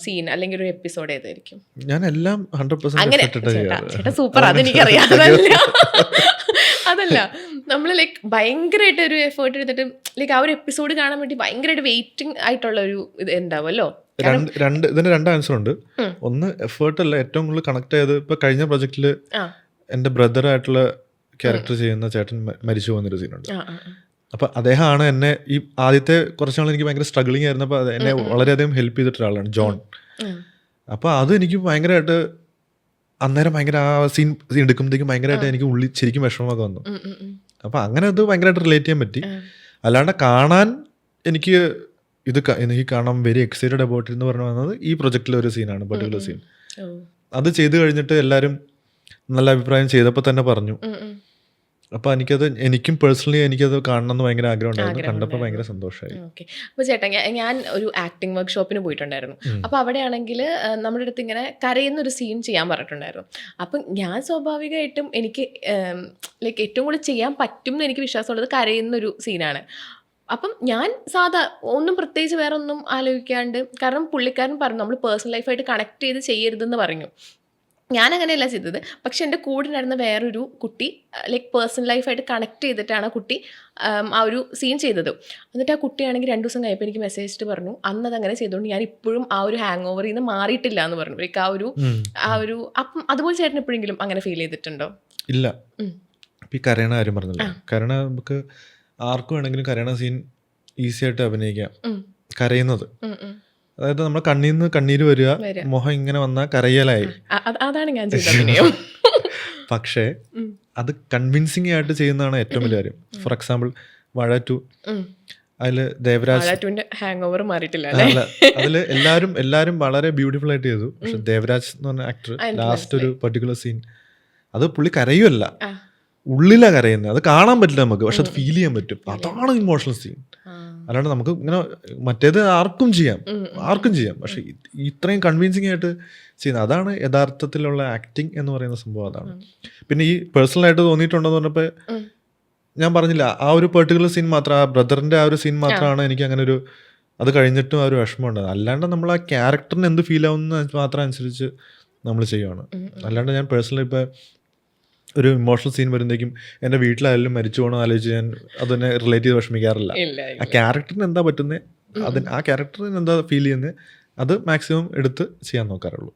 സീൻ അല്ലെങ്കിൽ ഒരു എപ്പിസോഡ് ഏതായിരിക്കും? ഞാൻ എല്ലാം 100% അങ്ങനെ effort ഇട്ടാ ചെയ്യാറ്. ചേട്ടാ സൂപ്പർ, അതെനിക്കറിയാം. അതല്ല നമ്മൾ ലൈക്ക് ഭയങ്കരമായിട്ട് ഒരു എഫേർട്ട് എടുത്തിട്ട് ലൈക്ക് ആ ഒരു എപ്പിസോഡ് കാണാൻ വേണ്ടി ഭയങ്കരമായിട്ട് വെയിറ്റിംഗ് ആയിട്ടുള്ള ഒരു ഇത് ഉണ്ടാവുമല്ലോ. ഇതിന് 2 ആൻസർ ഉണ്ട്. ഒന്ന്, എഫേർട്ട് അല്ല, ഏറ്റവും കൂടുതൽ കണക്ട് ചെയ്ത് ഇപ്പൊ കഴിഞ്ഞ പ്രൊജക്റ്റില് എന്റെ ബ്രദർ ആയിട്ടുള്ള ക്യാരക്ടർ ചെയ്യുന്ന ചേട്ടൻ മരിച്ചു പോകുന്നൊരു സീനുണ്ട്. അപ്പൊ അദ്ദേഹമാണ് എന്നെ ഈ ആദ്യത്തെ കുറച്ച് നാൾ എനിക്ക് ഭയങ്കര സ്ട്രഗ്ലിംഗ് ആയിരുന്നു. അപ്പൊ എന്നെ വളരെയധികം ഹെൽപ്പ് ചെയ്തിട്ട് ഒരാളാണ് ജോൺ. അപ്പൊ അത് എനിക്ക് ഭയങ്കരമായിട്ട് അന്നേരം ഭയങ്കര ആ സീൻ എടുക്കുമ്പോഴത്തേക്കും ഭയങ്കരമായിട്ട് എനിക്ക് ഉള്ളിൽ ശരിക്കും വിഷമമൊക്കെ വന്നു. അപ്പൊ അങ്ങനെ അത് ഭയങ്കരമായിട്ട് റിലേറ്റ് ചെയ്യാൻ പറ്റി. അല്ലാണ്ട് കാണാൻ എനിക്ക് എനിക്ക് കാണാൻ വെരി എക്സൈറ്റഡ് അബൌട്ട് എന്ന് പറഞ്ഞു വന്നത് ഈ പ്രൊജക്റ്റിലെ ഒരു സീനാണ്, പെർട്ടിക്കുലർ സീൻ. അത് ചെയ്ത് കഴിഞ്ഞിട്ട് എല്ലാവരും നല്ല അഭിപ്രായം ചെയ്തപ്പോൾ തന്നെ പറഞ്ഞു. അപ്പൊ എനിക്കും പേഴ്സണലി എനിക്കത് കാണണമെന്ന് ഭയങ്കര ആഗ്രഹം ഉണ്ടായിരുന്നു. കണ്ടപ്പോൾ ഭയങ്കര സന്തോഷമായി. ഓക്കെ. അപ്പോൾ ചേട്ടാ ഞാൻ ഒരു ആക്ടിങ് വർക്ക്ഷോപ്പിന് പോയിട്ടുണ്ടായിരുന്നു. അപ്പോൾ അവിടെയാണെങ്കിൽ നമ്മുടെ അടുത്ത് ഇങ്ങനെ കരയുന്ന ഒരു സീൻ ചെയ്യാൻ പറഞ്ഞിട്ടുണ്ടായിരുന്നു. അപ്പം ഞാൻ സ്വാഭാവികമായിട്ടും എനിക്ക് ലൈക്ക് ഏറ്റവും കൂടുതൽ ചെയ്യാൻ പറ്റും എന്ന് എനിക്ക് വിശ്വാസമുള്ളത് കരയുന്നൊരു സീനാണ്. അപ്പം ഞാൻ ഒന്നും പ്രത്യേകിച്ച് വേറെ ഒന്നും ആലോചിക്കാണ്ട്, കാരണം പുള്ളിക്കാരൻ പറഞ്ഞു നമ്മൾ പേഴ്സണൽ ലൈഫായിട്ട് കണക്ട് ചെയ്ത് ചെയ്യരുതെന്ന് പറഞ്ഞു. ഞാൻ അങ്ങനെയല്ല ചെയ്തത്. പക്ഷെ എൻ്റെ കൂടെ നടന്ന വേറൊരു കുട്ടി ലൈക്ക് പേഴ്സണൽ ലൈഫായിട്ട് കണക്ട് ചെയ്തിട്ടാണ് ആ കുട്ടി ആ ഒരു സീൻ ചെയ്തത്. എന്നിട്ട് ആ കുട്ടിയാണെങ്കിൽ 2 ദിവസം കഴിയുമ്പോൾ എനിക്ക് മെസ്സേജ് പറഞ്ഞു, അന്നത് അങ്ങനെ ചെയ്തുകൊണ്ട് ഞാൻ ഇപ്പോഴും ആ ഒരു ഹാങ് ഓവറിൽ നിന്ന് മാറിയിട്ടില്ല എന്ന് പറഞ്ഞു. ലൈക്ക് ആ ഒരു അപ്പം അതുപോലെ ചേട്ടൻ എപ്പോഴെങ്കിലും അങ്ങനെ ഫീൽ ചെയ്തിട്ടുണ്ടോ? ഇല്ല. ഇപ്പം ഈ കരയണ കാര്യം പറഞ്ഞല്ലോ, കരയണ നമുക്ക് ആർക്കും വേണമെങ്കിലും കരയണ സീൻ ഈസി ആയിട്ട് അഭിനയിക്കാം. കരയുന്നത്, അതായത് നമ്മുടെ കണ്ണിൽ നിന്ന് കണ്ണീര് വരിക, മുഖം ഇങ്ങനെ വന്നാൽ കരയലായി. അതാണ് ഞാൻ ചെയ്തത്. പക്ഷേ അത് കൺവിൻസിങ് ആയിട്ട് ചെയ്യുന്നതാണ് ഏറ്റവും വലിയ കാര്യം. ഫോർ എക്സാമ്പിൾ വാഴ 2, അതില് ദേവരാജ് ഹാങ് ഓവർ മാറിയിട്ടില്ല. അതില് എല്ലാരും വളരെ ബ്യൂട്ടിഫുൾ ആയിട്ട് ചെയ്തു. പക്ഷെ ദേവരാജ് എന്ന് പറഞ്ഞ ആക്ടർ ലാസ്റ്റ് ഒരു പെർട്ടിക്കുലർ സീൻ, അത് പുള്ളി കരയുമല്ല, ഉള്ളിലാ കരയുന്നത്. അത് കാണാൻ പറ്റില്ല നമുക്ക്, പക്ഷെ അത് ഫീൽ ചെയ്യാൻ പറ്റും. അതാണ് ഇമോഷണൽ സീൻ. അല്ലാണ്ട് നമുക്ക് ഇങ്ങനെ മറ്റേത് ആർക്കും ചെയ്യാം. പക്ഷെ ഇത്രയും കൺവിൻസിങ് ആയിട്ട് ചെയ്യുന്നത്, അതാണ് യഥാർത്ഥത്തിലുള്ള ആക്ടിങ് എന്ന് പറയുന്ന സംഭവം. അതാണ്. പിന്നെ ഈ പേഴ്സണലായിട്ട് തോന്നിയിട്ടുണ്ടോന്ന് പറഞ്ഞപ്പോൾ ഞാൻ പറഞ്ഞില്ല, ആ ഒരു പെർട്ടിക്കുലർ സീൻ മാത്രം, ആ ബ്രദറിന്റെ ആ ഒരു സീൻ മാത്രമാണ് എനിക്ക് അങ്ങനെ ഒരു, അത് കഴിഞ്ഞിട്ടും ആ ഒരു വിഷമം ഉണ്ടായത്. അല്ലാണ്ട് നമ്മൾ ആ ക്യാരക്ടറിന് എന്ത് ഫീൽ ആവുന്ന മാത്രം അനുസരിച്ച് നമ്മൾ ചെയ്യുവാണ്. അല്ലാണ്ട് ഞാൻ പേഴ്സണലി ഇപ്പം ഒരു ഇമോഷണൽ സീൻ വരുമ്പോഴേക്കും എൻ്റെ വീട്ടിലായാലും മരിച്ചു പോകണം ആലോചിച്ച് ഞാൻ അതിനെ റിലേറ്റ് ചെയ്ത് വിഷമിക്കാറില്ല. ആ ക്യാരക്ടറിന് എന്താ പറ്റുന്നത്, ആ ക്യാരക്ടറിന് എന്താ ഫീൽ ചെയ്യുന്നത്, അത് മാക്സിമം എടുത്ത് ചെയ്യാൻ നോക്കാറുള്ളൂ.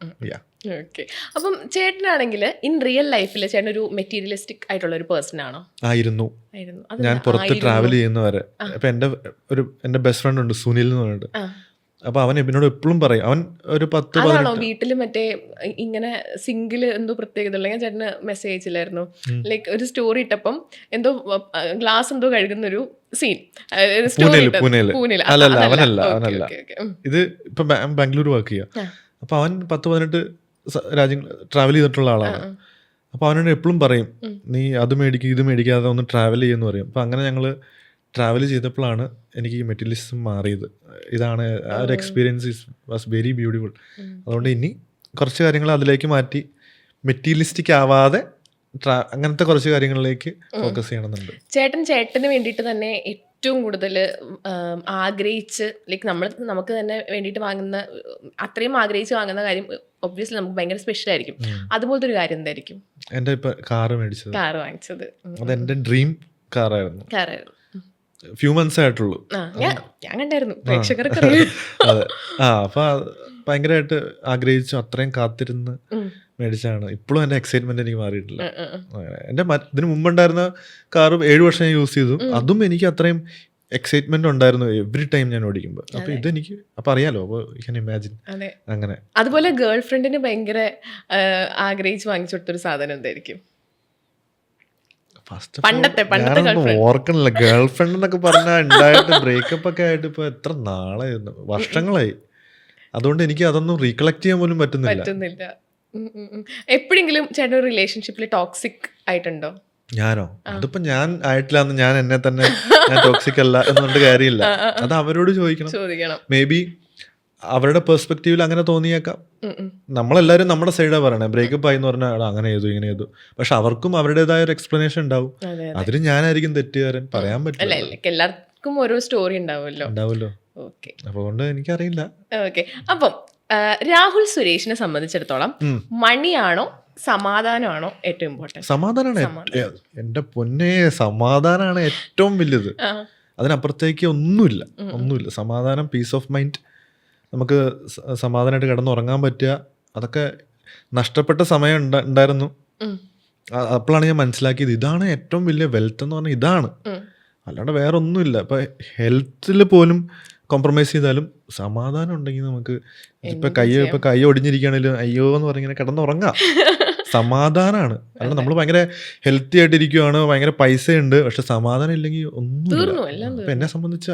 ഓക്കെ. അപ്പം ചേട്ടനാണെങ്കിൽ ഇൻ റിയൽ ലൈഫിൽ ചേട്ടൻ ഒരു മെറ്റീരിയലിസ്റ്റിക് ആയിട്ടുള്ള ഒരു പേഴ്സൺ ആണോ? ആയിരുന്നു. ഞാൻ പുറത്ത് ട്രാവൽ ചെയ്യുന്നവരെ. ഇപ്പം എൻ്റെ ബെസ്റ്റ് ഫ്രണ്ട് ഉണ്ട്, സുനിൽ എന്ന് പറഞ്ഞിട്ട്. അപ്പൊ അവൻ എന്നോട് എപ്പോഴും പറയും, അവൻ ഒരു 10-18 വീട്ടില് മറ്റേ ഇങ്ങനെ സിംഗിള് എന്തോ പ്രത്യേകത ഉള്ള, ഞാൻ ചേട്ടന് മെസ്സേജ് അയച്ചില്ലായിരുന്നു. ലൈക്ക് ഒരു സ്റ്റോറി ഇട്ടപ്പം എന്തോ ഗ്ലാസ് എന്തോ കഴുകുന്നൊരു സീൻ. അവനല്ല, ഇത് ഇപ്പൊ ബാംഗ്ലൂർ വർക്ക് ചെയ്യാം. അപ്പൊ അവൻ 10-18 രാജ്യങ്ങൾ ട്രാവൽ ചെയ്തിട്ടുള്ള ആളാണ്. അപ്പൊ അവനോട് എപ്പോഴും പറയും, നീ അത് മേടിക്കും ഇത് മേടിക്കാതെ ഒന്ന് ട്രാവൽ ചെയ്യുമെന്ന് പറയും. അപ്പൊ അങ്ങനെ ഞങ്ങള് ട്രാവൽ ചെയ്തപ്പോഴാണ് എനിക്ക് ഈ മെറ്റീരിയലിസം മാറിയത്. ഇതാണ് ആ ഒരു എക്സ്പീരിയൻസ് വാസ് വെരി ബ്യൂട്ടിഫുൾ. അതുകൊണ്ട് ഇനി കുറച്ച് കാര്യങ്ങൾ അതിലേക്ക് മാറ്റി മെറ്റീരിയലിസ്റ്റിക് ആവാതെ അങ്ങനത്തെ കുറച്ച് കാര്യങ്ങളിലേക്ക് ഫോക്കസ് ചെയ്യണമെന്നുണ്ട്. ചേട്ടന് വേണ്ടിയിട്ട് തന്നെ ഏറ്റവും കൂടുതൽ ആഗ്രഹിച്ച് ലൈക്ക് നമുക്ക് തന്നെ വേണ്ടിയിട്ട് വാങ്ങുന്ന, അത്രയും ആഗ്രഹിച്ച് വാങ്ങുന്ന കാര്യം ഒബ്വിയസ്ലി നമുക്ക് ഭയങ്കര സ്പെഷ്യൽ ആയിരിക്കും. അതുപോലത്തെ ഒരു കാര്യം എന്തായിരിക്കും? എൻ്റെ ഇപ്പൊ കാറ് വാങ്ങിച്ചത് അത് എൻ്റെ ഡ്രീം കാറായിരുന്നു. ഫ്യൂ മന്ത്സ് ആയിട്ടുള്ളൂ. ഞാൻ കണ്ടായിരുന്നു, പ്രേക്ഷകർക്ക്. അതെ. അപ്പൊ ഭയങ്കരമായിട്ട് ആഗ്രഹിച്ചു, അത്രയും കാത്തിരുന്ന് മേടിച്ചാണ്. ഇപ്പോഴും എൻ്റെ എക്സൈറ്റ്മെന്റ് എനിക്ക് മാറിയിട്ടില്ല. എൻ്റെ ഇതിന് മുമ്പുണ്ടായിരുന്ന കാറ് 7 വർഷം ഞാൻ യൂസ് ചെയ്തു. അതും എനിക്ക് അത്രയും എക്സൈറ്റ്മെന്റ് ഉണ്ടായിരുന്നു എവറി ടൈം ഞാൻ ഓടിക്കുമ്പോൾ. അപ്പൊ ഇതെനിക്ക് അപ്പൊ അറിയാലോ, അപ്പൊ യു ക്യാൻ ഇമാജിൻ. അങ്ങനെ. അതുപോലെ ഗേൾ ഫ്രണ്ടിന് ഭയങ്കര ആഗ്രഹിച്ച് വാങ്ങിച്ചു കൊടുത്തൊരു സാധനം എന്തായിരിക്കും? ഓർക്കണില്ല. ഗേൾ ഫ്രണ്ട് എന്നൊക്കെ പറഞ്ഞാൽ ഉണ്ടായിട്ട് ബ്രേക്കപ്പ് ഒക്കെ ആയിട്ട് ഇപ്പൊ എത്ര നാളായിരുന്നു, വർഷങ്ങളായി. അതുകൊണ്ട് എനിക്ക് അതൊന്നും റീകളക്ട് ചെയ്യാൻ പോലും പറ്റുന്നില്ല. എപ്പോഴെങ്കിലും ചേട്ടൻ റിലേഷൻഷിപ്പിൽ ടോക്സിക് ആയിട്ടുണ്ടോ? ഞാനോ? അതിപ്പോ ഞാൻ ആയിട്ടില്ലാന്ന് ഞാൻ എന്നെ തന്നെ ഞാൻ ടോക്സിക് അല്ല എന്നുകൊണ്ട് കാര്യമില്ല. അത് അവരോട് ചോദിക്കണം. മേ ബി അവരുടെ പെർസ്പെക്റ്റീവിൽ അങ്ങനെ തോന്നിയേക്കാം. നമ്മളെല്ലാരും നമ്മുടെ സൈഡാ പറയണേ. ബ്രേക്കപ്പ് ആയി എന്ന് പറഞ്ഞാൽ അങ്ങനെ ചെയ്തു ഇങ്ങനെ ചെയ്തു. പക്ഷെ അവർക്കും അവരുടേതായ ഒരു എക്സ്പ്ലനേഷൻ ഉണ്ടാവും. അതിന് ഞാനായിരിക്കും തെറ്റുകാരൻ, പറയാൻ പറ്റില്ല. എല്ലാവർക്കും ഓരോ സ്റ്റോറി ഉണ്ടാവുമല്ലോ. അതുകൊണ്ട് എനിക്കറിയില്ല. ഓക്കെ. അപ്പം രാഹുൽ സുരേഷിനെ സംബന്ധിച്ചിടത്തോളം മണിയാണോ സമാധാനമാണോ ഏറ്റവും ഇമ്പോർട്ടൻറ്റ്? സമാധാനമാണ്. എന്റെ പൊന്നെ, സമാധാനമാണ് ഏറ്റവും വലുത്. അതിനപ്പുറത്തേക്ക് ഒന്നുമില്ല. സമാധാനം, പീസ് ഓഫ് മൈൻഡ്, നമുക്ക് സമാധാനമായിട്ട് കിടന്നുറങ്ങാൻ പറ്റുക. അതൊക്കെ നഷ്ടപ്പെട്ട സമയം ഉണ്ടായിരുന്നു. അപ്പോഴാണ് ഞാൻ മനസ്സിലാക്കിയത് ഇതാണ് ഏറ്റവും വലിയ വെൽത്ത് എന്ന് പറഞ്ഞാൽ ഇതാണ്, അല്ലാണ്ട് വേറെ ഒന്നുമില്ല. ഇപ്പൊ ഹെൽത്തിൽ പോലും കോംപ്രമൈസ് ചെയ്താലും സമാധാനം ഉണ്ടെങ്കിൽ നമുക്ക് ഇപ്പൊ കൈ ഒടിഞ്ഞിരിക്കുകയാണെങ്കിലും അയ്യോ എന്ന് പറഞ്ഞിങ്ങനെ കിടന്നുറങ്ങാം. സമാധാനമാണ്. അല്ലാണ്ട് നമ്മൾ ഭയങ്കര ഹെൽത്തി ആയിട്ടിരിക്കുകയാണ്, ഭയങ്കര പൈസയുണ്ട്, പക്ഷെ സമാധാനം ഇല്ലെങ്കിൽ ഒന്നുമില്ല. അപ്പൊ എന്നെ സംബന്ധിച്ച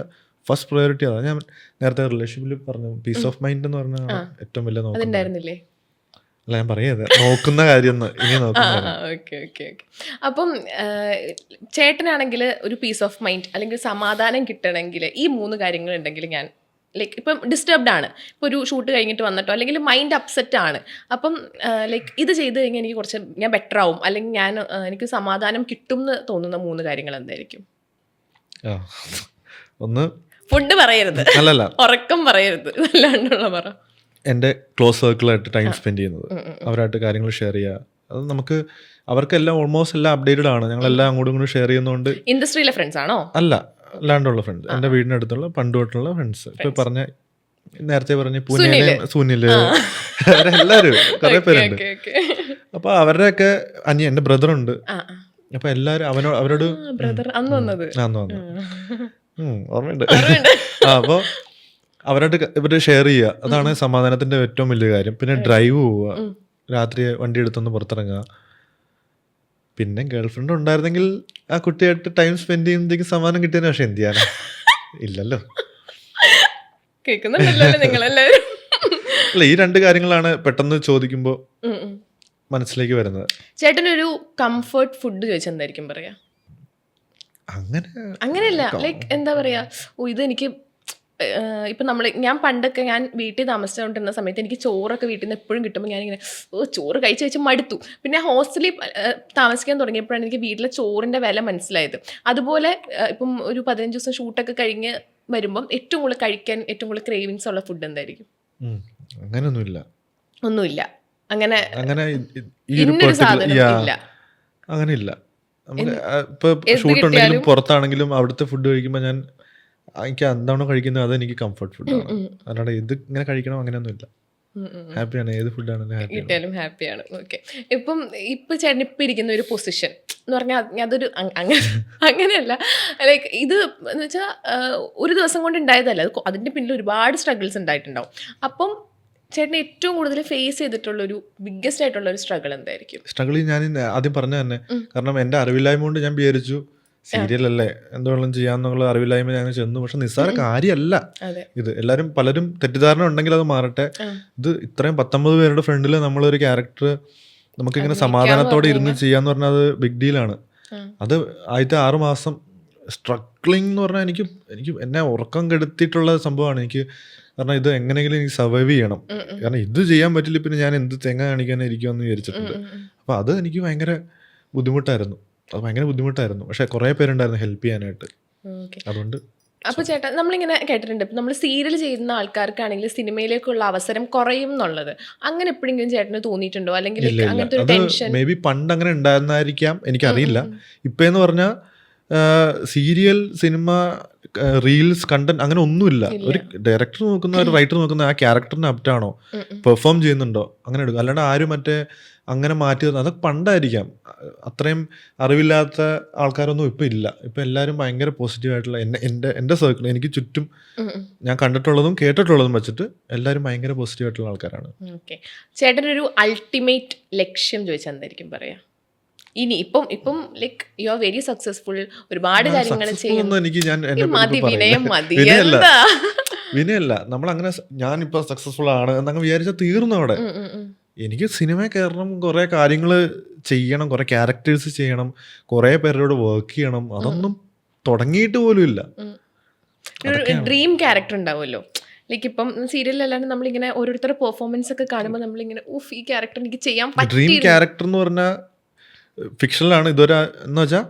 ഫസ്റ്റ് പ്രയോറിറ്റി അതാണ്. ഞാൻ നേരത്തെ റിലേഷൻഷിപ്പിൽ പറഞ്ഞു, പീസ് ഓഫ് മൈൻഡ് എന്ന് പറഞ്ഞാൽ ഏറ്റവും വലിയ നോക്കുന്നത്. അല്ല, ഞാൻ പറയാതെ നോക്കുന്ന കാര്യം ഇനി നോക്കുന്ന. അപ്പം ചേട്ടനാണെങ്കിൽ ഒരു പീസ് ഓഫ് മൈൻഡ് അല്ലെങ്കിൽ സമാധാനം കിട്ടണമെങ്കിൽ ഈ 3 കാര്യങ്ങൾ ഉണ്ടെങ്കിൽ ഞാൻ ലൈക്ക് ഇപ്പം ഡിസ്റ്റർബ്ഡ് ആണ്, ഇപ്പോൾ ഒരു ഷൂട്ട് കഴിഞ്ഞിട്ട് വന്നിട്ടോ അല്ലെങ്കിൽ മൈൻഡ് അപ്സെറ്റ് ആണ്, അപ്പം ലൈക്ക് ഇത് ചെയ്ത് കഴിഞ്ഞാൽ എനിക്ക് കുറച്ച് ഞാൻ ബെറ്റർ ആവും അല്ലെങ്കിൽ എനിക്ക് സമാധാനം കിട്ടും എന്ന് തോന്നുന്ന 3 കാര്യങ്ങൾ എന്തായിരിക്കും? ഒന്ന്, ഫുഡ് പറയരുത്, അല്ലല്ല ഉറക്കം പറയരുത്, അല്ലാണ്ടുള്ള പറ. എൻ്റെ ക്ലോസ് സർക്കിളായിട്ട് ടൈം സ്പെൻഡ് ചെയ്യുന്നത്, അവരായിട്ട് കാര്യങ്ങൾ ഷെയർ ചെയ്യുക. അത് നമുക്ക് അവർക്കെല്ലാം ഓൾമോസ്റ്റ് എല്ലാം അപ്ഡേറ്റഡ് ആണ്. ഞങ്ങളെല്ലാം അങ്ങോട്ടും ഇങ്ങോട്ടും ഷെയർ ചെയ്യുന്നതുകൊണ്ട്. ഇൻഡസ്ട്രിയിലെ ഫ്രണ്ട്സ് ആണോ? അല്ല, അല്ലാണ്ടുള്ള ഫ്രണ്ട്സ്, എൻ്റെ വീടിനടുത്തുള്ള പണ്ട് തൊട്ടുള്ള ഫ്രണ്ട്സ്. ഇപ്പൊ നേരത്തെ പറഞ്ഞ പൂനെയിലെ സുനില്, അവരെല്ലാവരും കുറെ പേരുണ്ട്. അപ്പൊ അവരുടെയൊക്കെ എൻ്റെ ബ്രദറുണ്ട്. അപ്പൊ എല്ലാരും അവരോട് ഓർമ്മയുണ്ട്. അപ്പൊ അവരായിട്ട് ഇവര് ഷെയർ ചെയ്യുക, അതാണ് സമാധാനത്തിന്റെ ഏറ്റവും വലിയ കാര്യം. പിന്നെ ഡ്രൈവ് പോവുക, രാത്രി വണ്ടി എടുത്തൊന്ന് പുറത്തിറങ്ങുക. പിന്നെ ഗേൾഫ്രണ്ട് ഉണ്ടായിരുന്നെങ്കിൽ ആ കുട്ടിയായിട്ട് ടൈം സ്പെൻഡ് ചെയ്യുന്നതിലേക്ക് സമാധാനം കിട്ടിയതിന്. പക്ഷെ എന്ത് ചെയ്യാനാ, ഇല്ലല്ലോ. അല്ല, ഈ 2 കാര്യങ്ങളാണ് പെട്ടെന്ന് ചോദിക്കുമ്പോ മനസ്സിലേക്ക് വരുന്നത്. ചേട്ടനൊരു കംഫർട്ട് ഫുഡ് ചോദിച്ചാൽ എന്തായിരിക്കും പറയാ? അങ്ങനെയല്ല, ലൈക്ക് എന്താ പറയാ, ഇതെനിക്ക് ഇപ്പം ഞാൻ പണ്ടൊക്കെ ഞാൻ വീട്ടിൽ താമസിച്ചുകൊണ്ടിരുന്ന സമയത്ത് എനിക്ക് ചോറൊക്കെ വീട്ടിൽ നിന്ന് എപ്പോഴും കിട്ടുമ്പോൾ ഞാനിങ്ങനെ ചോറ് കഴിച്ച് മടുത്തു. പിന്നെ ഹോസ്റ്റലിൽ താമസിക്കാൻ തുടങ്ങിയപ്പോഴാണ് എനിക്ക് വീട്ടിലെ ചോറിൻ്റെ വില മനസ്സിലായത്. അതുപോലെ ഇപ്പം ഒരു 15 ദിവസം ഷൂട്ടൊക്കെ കഴിഞ്ഞ് വരുമ്പം ഏറ്റവും കൂടുതൽ കഴിക്കാൻ ഏറ്റവും കൂടുതൽ ക്രേവിങ്സ് ഉള്ള ഫുഡ് എന്തായിരിക്കും? ഒന്നുമില്ല. അങ്ങനെ ഇന്നൊരു സാധനം ഇല്ല. അങ്ങനെയില്ല. നമുക്ക് ഇപ്പൊ ഷൂട്ട് ഉണ്ടെങ്കിലും പുറത്താണെങ്കിലും അവിടുത്തെ ഫുഡ് കഴിക്കുമ്പോൾ എനിക്ക് എന്താണോ കഴിക്കുന്നത് അതെനിക്ക് കംഫർട്ട് ഫുഡാണ്. അല്ലാണ്ട് ഇത് ഇങ്ങനെ കഴിക്കണം അങ്ങനെയൊന്നുമില്ല. ഹാപ്പിയാണ്, ഏത് ഫുഡാണെങ്കിലും കിട്ടിയാലും ഹാപ്പിയാണ്. ഓക്കെ. ഇപ്പൊ ചേട്ടൻ ഇപ്പം ഇരിക്കുന്ന ഒരു പൊസിഷൻ എന്ന് പറഞ്ഞാൽ അതൊരു അങ്ങനെയല്ല, ലൈക്ക് ഇത് എന്ന് വെച്ചാൽ ഒരു ദിവസം കൊണ്ട് ഉണ്ടായതല്ല, അതിൻ്റെ പിന്നിൽ ഒരുപാട് സ്ട്രഗിൾസ് ഉണ്ടായിട്ടുണ്ടാവും. അപ്പം ചേട്ടൻ ഏറ്റവും കൂടുതൽ ഫേസ് ചെയ്തിട്ടുള്ള ഒരു ബിഗ്ഗസ്റ്റ് ആയിട്ടുള്ള ഒരു സ്ട്രഗിൾ എന്തായിരിക്കും? സ്ട്രഗിൾ ഞാൻ ആദ്യം പറഞ്ഞ തന്നെ, കാരണം എൻ്റെ അറിവില്ലായ്മ കൊണ്ട് ഞാൻ വിചാരിച്ചു സീരിയൽ അല്ലേ എന്തുവേണം ചെയ്യാന്നുള്ള അറിവില്ലായ്മ ഞാൻ ചെന്നു. പക്ഷെ നിസ്സാര കാര്യമല്ല ഇത്. പലരും തെറ്റിദ്ധാരണ ഉണ്ടെങ്കിൽ അത് മാറട്ടെ. ഇത് ഇത്രയും 19 പേരുടെ ഫ്രണ്ടിൽ നമ്മളൊരു ക്യാരക്ടർ നമുക്കിങ്ങനെ സമാധാനത്തോടെ ഇരുന്ന് ചെയ്യാന്ന് പറഞ്ഞാൽ അത് ബിഗ് ഡീലാണ്. അത് ആദ്യത്തെ 6 മാസം സ്ട്രഗ്ലിംഗ് എന്ന് പറഞ്ഞാൽ എനിക്ക് എന്നെ ഉറക്കം കെടുത്തിയിട്ടുള്ള സംഭവമാണ് എനിക്ക്. കാരണം ഇത് എങ്ങനെയെങ്കിലും എനിക്ക് സർവൈവ് ചെയ്യണം. കാരണം ഇത് ചെയ്യാൻ പറ്റില്ല, പിന്നെ ഞാൻ എന്ത് തെങ്ങ കാണിക്കാനായിരിക്കുമെന്ന് വിചാരിച്ചിട്ടുണ്ട്. അപ്പോൾ അത് എനിക്ക് ഭയങ്കര ബുദ്ധിമുട്ടായിരുന്നു. പക്ഷെ കുറെ പേരുണ്ടായിരുന്നു ഹെൽപ്പ് ചെയ്യാനായിട്ട്. അതുകൊണ്ട് അപ്പോൾ ചേട്ടാ, നമ്മളിങ്ങനെ കേട്ടിട്ടുണ്ട്, ഇപ്പം നമ്മൾ സീരിയൽ ചെയ്യുന്ന ആൾക്കാർക്കാണെങ്കിൽ സിനിമയിലേക്കുള്ള അവസരം കുറയും എന്നുള്ളത്. അങ്ങനെ എപ്പോഴെങ്കിലും ചേട്ടന് തോന്നിയിട്ടുണ്ടോ? അല്ലെങ്കിൽ അങ്ങനത്തെ ഒരു ടെൻഷൻ? മേ ബി പണ്ട് അങ്ങനെ ഉണ്ടായിരുന്നായിരിക്കാം, എനിക്കറിയില്ല. ഇപ്പെന്ന് പറഞ്ഞാൽ സീരിയൽ, സിനിമ, റീൽസ്, കണ്ടന്റ് അങ്ങനെ ഒന്നുമില്ല. ഒരു ഡയറക്ടർ നോക്കുന്ന, ഒരു റൈറ്റർ നോക്കുന്ന ആ ക്യാരക്ടറിന് ആപ്റ്റാണോ, പെർഫോം ചെയ്യുന്നുണ്ടോ, അങ്ങനെ എടുക്കും. അല്ലാണ്ട് ആരും അങ്ങനെ മാറ്റി അതൊക്കെ പണ്ടായിരിക്കാം. അത്രയും അറിവില്ലാത്ത ആൾക്കാരൊന്നും ഇപ്പം ഇല്ല. ഇപ്പം എല്ലാവരും ഭയങ്കര പോസിറ്റീവായിട്ടുള്ള എൻ്റെ സർക്കിൾ, എനിക്ക് ചുറ്റും ഞാൻ കണ്ടിട്ടുള്ളതും കേട്ടിട്ടുള്ളതും വെച്ചിട്ട് എല്ലാവരും ഭയങ്കര പോസിറ്റീവായിട്ടുള്ള ആൾക്കാരാണ്. ഓക്കെ. ചേട്ടനൊരു അൾട്ടിമേറ്റ് ലക്ഷ്യം ചോദിച്ചാൽ എന്തായിരിക്കും പറയാ? ഇനി ഇപ്പം like you are very successful, ഒരുപാട് കാര്യങ്ങൾ ചെയ്യുന്നു. വിനയല്ല, നമ്മളങ്ങനെ ഞാനിപ്പോൾ സക്സസ്ഫുൾ ആണ് എന്നങ്ങ് വിചാരിച്ചാൽ തീർന്നു അവിടെ. എനിക്ക് സിനിമ കയറണം, കുറെ കാര്യങ്ങൾ ചെയ്യണം, കുറെ ക്യാരക്ടേഴ്സ് ചെയ്യണം, കുറെ പേരോട് വർക്ക് ചെയ്യണം, അതൊന്നും തുടങ്ങിയിട്ട് പോലും ഇല്ല. ഒരു ഡ്രീം ക്യാരക്ടർ ഉണ്ടാവുമല്ലോ, ലൈക്ക് ഇപ്പം സീരിയലല്ലാണ്ട് നമ്മളിങ്ങനെ ഓരോരുത്തരുടെ പെർഫോമൻസ് ഒക്കെ കാണുമ്പോൾ നമ്മളിങ്ങനെ ഊഫ് ഈ ക്യാരക്ടർ എനിക്ക് ചെയ്യാൻ ഡ്രീം പറ്റും. ക്യാരക്ടർ എന്ന് പറഞ്ഞാൽ ഫിക്ഷനിലാണ്, ഇതൊരു എന്ന് വെച്ചാൽ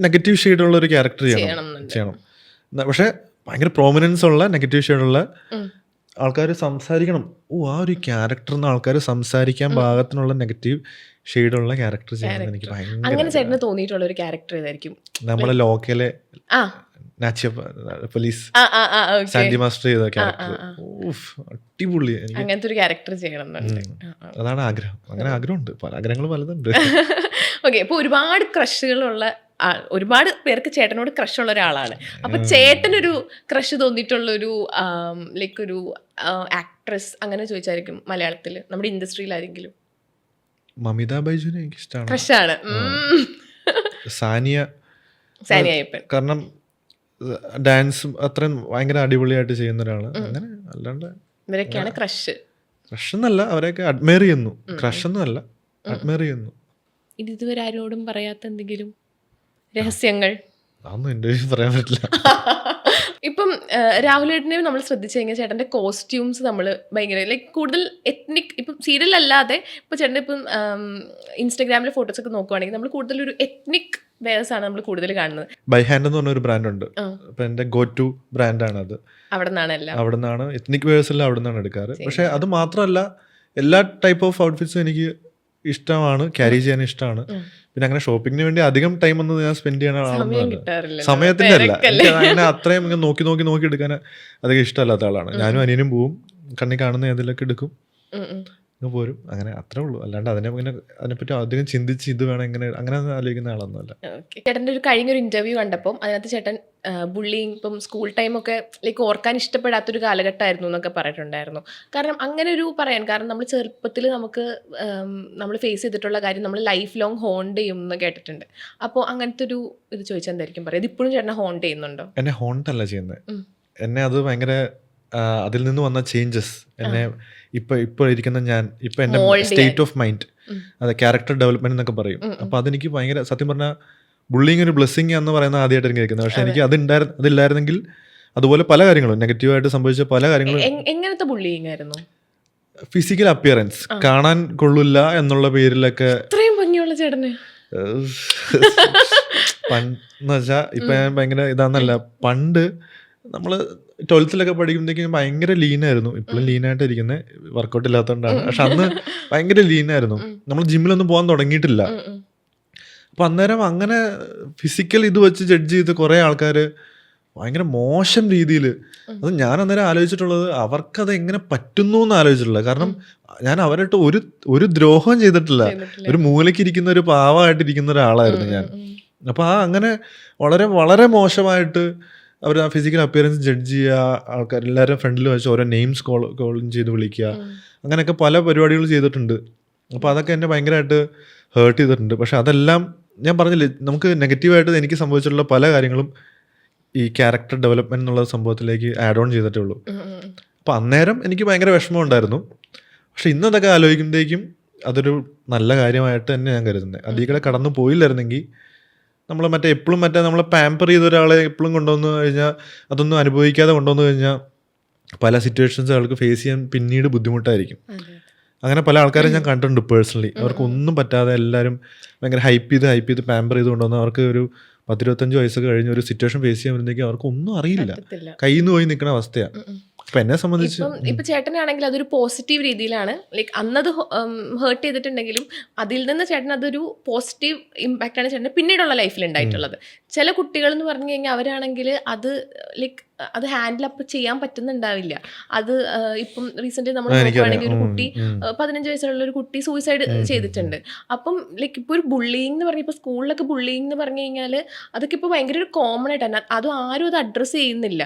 നെഗറ്റീവ് ഷെയ്ഡുള്ള ഒരു ക്യാരക്ടർ ചെയ്യണം. പക്ഷെ ഭയങ്കര പ്രോമിനൻസ് ഉള്ള നെഗറ്റീവ് ഷെയ്ഡുള്ള ആൾക്കാർ സംസാരിക്കണം. ആ ഒരു ക്യാരക്ടറിന് ആൾക്കാർ സംസാരിക്കാൻ പാകത്തിനുള്ള നെഗറ്റീവ് ഷെയ്ഡുള്ള ക്യാരക്ടർ ചെയ്യണം. എനിക്ക് അങ്ങനെ ചേട്ടന് തോന്നിയിട്ടുള്ള ഒരു ക്യാരക്ടർ ഏതായിരിക്കും? നമ്മളെ ലോക്കലെ പോലീസ് സാൻഡി മാസ്റ്റർ ചെയ്ത ക്യാരക്ടർ അടിപൊളി. അങ്ങനത്തെ ഒരു ക്യാരക്ടർ ചെയ്യണം. അതാണ് ആഗ്രഹം. അങ്ങനെ ആഗ്രഹമുണ്ട്, പല ആഗ്രഹങ്ങൾ പലതുണ്ട്. ഓക്കെ, ഇപ്പൊ ഒരുപാട് ക്രഷുകളുള്ള ഒരുപാട് പേർക്ക് ചേട്ടനോട് ക്രഷ് ഉള്ള ഒരാളാണ്. അപ്പൊ ചേട്ടനൊരു ക്രഷ് തോന്നിയിട്ടുള്ള ഒരു ലൈക്ക് ഒരു ആക്ട്രസ് അങ്ങനെ ചോദിച്ചായിരിക്കും മലയാളത്തിൽ നമ്മുടെ ഇൻഡസ്ട്രിയിലാരെങ്കിലും? മമിത ബൈജുനെ എനിക്ക് ഇഷ്ടമാണ്. ക്രഷാണ്. സാനിയ അയ്യപ്പൻ. കാരണം ഡാൻസും അത്രയും ഭയങ്കര അടിപൊളിയായിട്ട് ചെയ്യുന്ന ഒരാള്. അങ്ങനെ അല്ലാണ്ട് ഇവരൊക്കെയാണ് ക്രഷ്. ക്രഷ് എന്നല്ല, അവരെയൊക്കെ അഡ്മയർ ചെയ്യുന്നു. ക്രഷ് എന്നല്ല, അഡ്മയർ ചെയ്യുന്നു. ഇതുവരെ ആരോടും പറയാത്ത എന്തെങ്കിലും രഹസ്യങ്ങൾ? അതൊന്നും എൻ്റെ പറയാൻ പറ്റില്ല. ഇപ്പം രാഹുലേട്ടനെ നമ്മൾ ശ്രദ്ധിച്ചു കഴിഞ്ഞാൽ ചേട്ടൻ്റെ കോസ്റ്റ്യൂംസ് നമ്മൾ ഭയങ്കര ലൈക്ക് കൂടുതൽ എത്നിക്, ഇപ്പം സീരിയൽ അല്ലാതെ ഇപ്പം ചേട്ടൻ്റെ ഇപ്പം ഇൻസ്റ്റാഗ്രാമിലെ ഫോട്ടോസ് ഒക്കെ നോക്കുവാണെങ്കിൽ നമ്മൾ കൂടുതൽ ഒരു എത്നിക് വെയേഴ്സ് ആണ് നമ്മൾ കൂടുതൽ കാണുന്നത്. ബൈ ഹാൻഡ് എന്ന് പറഞ്ഞ ഒരു ബ്രാൻഡ് ഉണ്ട്. അപ്പൊ എന്റെ ഗോ ടു ബ്രാൻഡാണ് അത്. അവിടെ നിന്നാണ് എത്നിക് വെയേഴ്സ് എല്ലാം അവിടെ നിന്നാണ് എടുക്കാറ്. പക്ഷെ അത് മാത്രമല്ല, എല്ലാ ടൈപ്പ് ഓഫ് ഔട്ട്ഫിറ്റ്സും എനിക്ക് ഇഷ്ടമാണ്, ക്യാരി ചെയ്യാൻ ഇഷ്ടമാണ്. പിന്നെ അങ്ങനെ ഷോപ്പിങ്ങിന് വേണ്ടി അധികം ടൈം ഒന്നും ഞാൻ സ്പെൻഡ് ചെയ്യണ ആളൊന്നും സമയത്തിന്റെ അല്ല. എനിക്ക് അങ്ങനെ അത്രയും നോക്കി എടുക്കാൻ അധികം ഇഷ്ടമല്ലാത്ത ആളാണ്. ഞാനും അനിയനും പോവും, കണ്ണി കാണുന്ന ഏതിലൊക്കെ എടുക്കും, പോരും. അങ്ങനെ അത്രേ ഉള്ളൂ. അല്ലാണ്ട് അതിനെപ്പറ്റി അധികം ചിന്തിച്ച് ഇത് വേണം ഇങ്ങനെ അങ്ങനെ ആലോചിക്കുന്ന ആളൊന്നുമല്ല. ചേട്ടൻ്റെ ഒരു കഴിഞ്ഞൊരു ഇന്റർവ്യൂ കണ്ടപ്പോൾ അതിനകത്ത് ചേട്ടൻ ബുള്ളിങ് ഇപ്പം സ്കൂൾ ടൈമൊക്കെ ലൈക്ക് ഓർക്കാൻ ഇഷ്ടപ്പെടാത്തൊരു കാലഘട്ടമായിരുന്നു എന്നൊക്കെ പറഞ്ഞിട്ടുണ്ടായിരുന്നു. കാരണം അങ്ങനെ ഒരു പറയാൻ കാരണം നമ്മൾ ചെറുപ്പത്തിൽ നമ്മൾ ഫേസ് ചെയ്തിട്ടുള്ള കാര്യം നമ്മൾ ലൈഫ് ലോങ് ഹോണ്ട് ചെയ്യും എന്ന് കേട്ടിട്ടുണ്ട്. അപ്പോൾ അങ്ങനത്തെ ഒരു ഇത് ചോദിച്ചാൽ എന്തായിരിക്കും പറയുക? ഇതിപ്പോഴും ചേട്ടനെ ഹോണ്ട് ചെയ്യുന്നുണ്ടോ? എന്നെ ഹോണ്ട് അല്ല ചെയ്യുന്നത്, എന്നെ അത് ഭയങ്കര അതിൽ നിന്ന് വന്ന ചേഞ്ചസ് എന്നെ ഇപ്പൊ ഇരിക്കുന്ന ഞാൻ ഇപ്പൊ എന്റെ സ്റ്റേറ്റ് ഓഫ് മൈൻഡ്, അതെ ക്യാരക്ടർ ഡെവലപ്മെന്റ് എന്നൊക്കെ പറയും. അപ്പൊ അതെനിക്ക് ഭയങ്കര സത്യം പറഞ്ഞാൽ ബുള്ളിങ് ഒരു ബ്ലെസ്സിങ് എന്ന് പറയുന്നത് ആദ്യമായിട്ട് എനിക്ക് കേൾക്കുന്നത്. പക്ഷെ എനിക്ക് അതില്ലായിരുന്നെങ്കിൽ അതുപോലെ പല കാര്യങ്ങളും നെഗറ്റീവായിട്ട് സംഭവിച്ച പല കാര്യങ്ങളും. എങ്ങനത്തെ ബുള്ളിങ് ആയിരുന്നു? ഫിസിക്കൽ അപ്പിയറൻസ്, കാണാൻ കൊള്ളില്ല എന്നുള്ള പേരിലൊക്കെ. ഇത്രയും ഭംഗിയുള്ള ചേട്ടന് എന്ന് വെച്ചാ ഇപ്പൊ ഞാൻ ഭയങ്കര ഇതാന്നല്ല, പണ്ട് നമ്മള് 12th പഠിക്കുമ്പോഴത്തേക്കും ഭയങ്കര ലീനായിരുന്നു. ഇപ്പോഴും ലീനായിട്ട് ഇരിക്കുന്നത്, വർക്കൗട്ട് ഇല്ലാത്തതുകൊണ്ടാണ്. പക്ഷെ അന്ന് ഭയങ്കര ലീനായിരുന്നു. നമ്മൾ ജിമ്മിലൊന്നും പോകാൻ തുടങ്ങിയിട്ടില്ല. അപ്പൊ അന്നേരം അങ്ങനെ ഫിസിക്കൽ ഇത് വെച്ച് ജഡ്ജ് ചെയ്ത് കുറെ ആൾക്കാർ ഭയങ്കര മോശം രീതിയിൽ, അത് ഞാൻ അന്നേരം ആലോചിച്ചിട്ടുള്ളത് അവർക്കത് എങ്ങനെ പറ്റുന്നു എന്ന് ആലോചിച്ചിട്ടില്ല. കാരണം ഞാൻ അവരായിട്ട് ഒരു ദ്രോഹം ചെയ്തിട്ടില്ല. ഒരു മൂലയ്ക്ക് ഇരിക്കുന്ന ഒരു പാവമായിട്ടിരിക്കുന്ന ഒരാളായിരുന്നു ഞാൻ. അപ്പൊ അങ്ങനെ വളരെ വളരെ മോശമായിട്ട് അവർ ആ ഫിസിക്കൽ അപ്പിയറൻസ് ജഡ്ജ് ചെയ്യുക, ആൾക്കാർ എല്ലാവരും ഫ്രണ്ടിൽ വെച്ച് ഓരോ നെയിംസ് കോൾ ചെയ്ത് വിളിക്കുക, അങ്ങനെയൊക്കെ പല പരിപാടികൾ ചെയ്തിട്ടുണ്ട്. അപ്പോൾ അതൊക്കെ എന്നെ ഭയങ്കരമായിട്ട് ഹേർട്ട് ചെയ്തിട്ടുണ്ട്. പക്ഷെ അതെല്ലാം ഞാൻ പറഞ്ഞില്ലേ, നമുക്ക് നെഗറ്റീവായിട്ട് എനിക്ക് സംഭവിച്ചിട്ടുള്ള പല കാര്യങ്ങളും ഈ ക്യാരക്ടർ ഡെവലപ്മെന്റ് എന്നുള്ള സംഭവത്തിലേക്ക് ആഡ് ഓൺ ചെയ്തിട്ടേ ഉള്ളൂ. അപ്പം അന്നേരം എനിക്ക് ഭയങ്കര വിഷമം ഉണ്ടായിരുന്നു. പക്ഷെ ഇന്നതൊക്കെ ആലോചിക്കുമ്പോഴേക്കും അതൊരു നല്ല കാര്യമായിട്ട് തന്നെ ഞാൻ കരുതുന്നത്. അതിൽ കടന്നു പോയില്ലായിരുന്നെങ്കിൽ നമ്മൾ എപ്പോഴും നമ്മളെ പാമ്പർ ചെയ്ത ഒരാളെ എപ്പോഴും കൊണ്ടുവന്നു കഴിഞ്ഞാൽ, അതൊന്നും അനുഭവിക്കാതെ കൊണ്ടുവന്നു കഴിഞ്ഞാൽ പല സിറ്റുവേഷൻസ് അയാൾക്ക് ഫേസ് ചെയ്യാൻ പിന്നീട് ബുദ്ധിമുട്ടായിരിക്കും. അങ്ങനെ പല ആൾക്കാരും ഞാൻ കണ്ടിട്ടുണ്ട് പേഴ്സണലി. അവർക്ക് ഒന്നും പറ്റാതെ എല്ലാവരും ഭയങ്കര ഹൈപ്പ് ചെയ്ത് പാമ്പർ ചെയ്ത് കൊണ്ടുവന്ന് അവർക്ക് ഒരു 10-25 വയസ്സൊക്കെ കഴിഞ്ഞ് ഒരു സിറ്റുവേഷൻ ഫേസ് ചെയ്യാൻ വരുന്നെങ്കിൽ അവർക്ക് ഒന്നും അറിയില്ല, കയ്യിൽ നിന്ന് പോയി നിൽക്കുന്ന അവസ്ഥയാണ്. അപ്പൊ എന്നെ സംബന്ധിച്ച് ഇപ്പൊ ചേട്ടനാണെങ്കിൽ അതൊരു പോസിറ്റീവ് രീതിയിലാണ്, ലൈക്ക് അന്നത് ഹേർട്ട് ചെയ്തിട്ടുണ്ടെങ്കിലും അതിൽ നിന്ന് ചേട്ടൻ അതൊരു പോസിറ്റീവ് ഇമ്പാക്റ്റ് ആണ് ചേട്ടന് പിന്നീടുള്ള ലൈഫിൽ ഉണ്ടായിട്ടുള്ളത്. ചില കുട്ടികൾ എന്ന് പറഞ്ഞു കഴിഞ്ഞാൽ അവരാണെങ്കിൽ അത് ലൈക്ക് അത് ഹാൻഡിൽ അപ്പ് ചെയ്യാൻ പറ്റുന്നുണ്ടാവില്ല. അത് ഇപ്പം റീസെന്റ് നമ്മൾ നോക്കുകയാണെങ്കിൽ ഒരു കുട്ടി 15 വയസ്സുള്ള ഒരു കുട്ടി സൂയിസൈഡ് ചെയ്തിട്ടുണ്ട്. അപ്പം ലൈക്ക് ഇപ്പോൾ ഒരു ബുള്ളിങ് എന്ന് പറഞ്ഞാൽ ഇപ്പോൾ സ്കൂളിലൊക്കെ ബുള്ളിങ് എന്ന് പറഞ്ഞു കഴിഞ്ഞാൽ അതൊക്കെ ഇപ്പോൾ ഭയങ്കര ഒരു കോമൺ ആയിട്ടാണ്. അതും ആരും അത് അഡ്രസ്സ് ചെയ്യുന്നില്ല.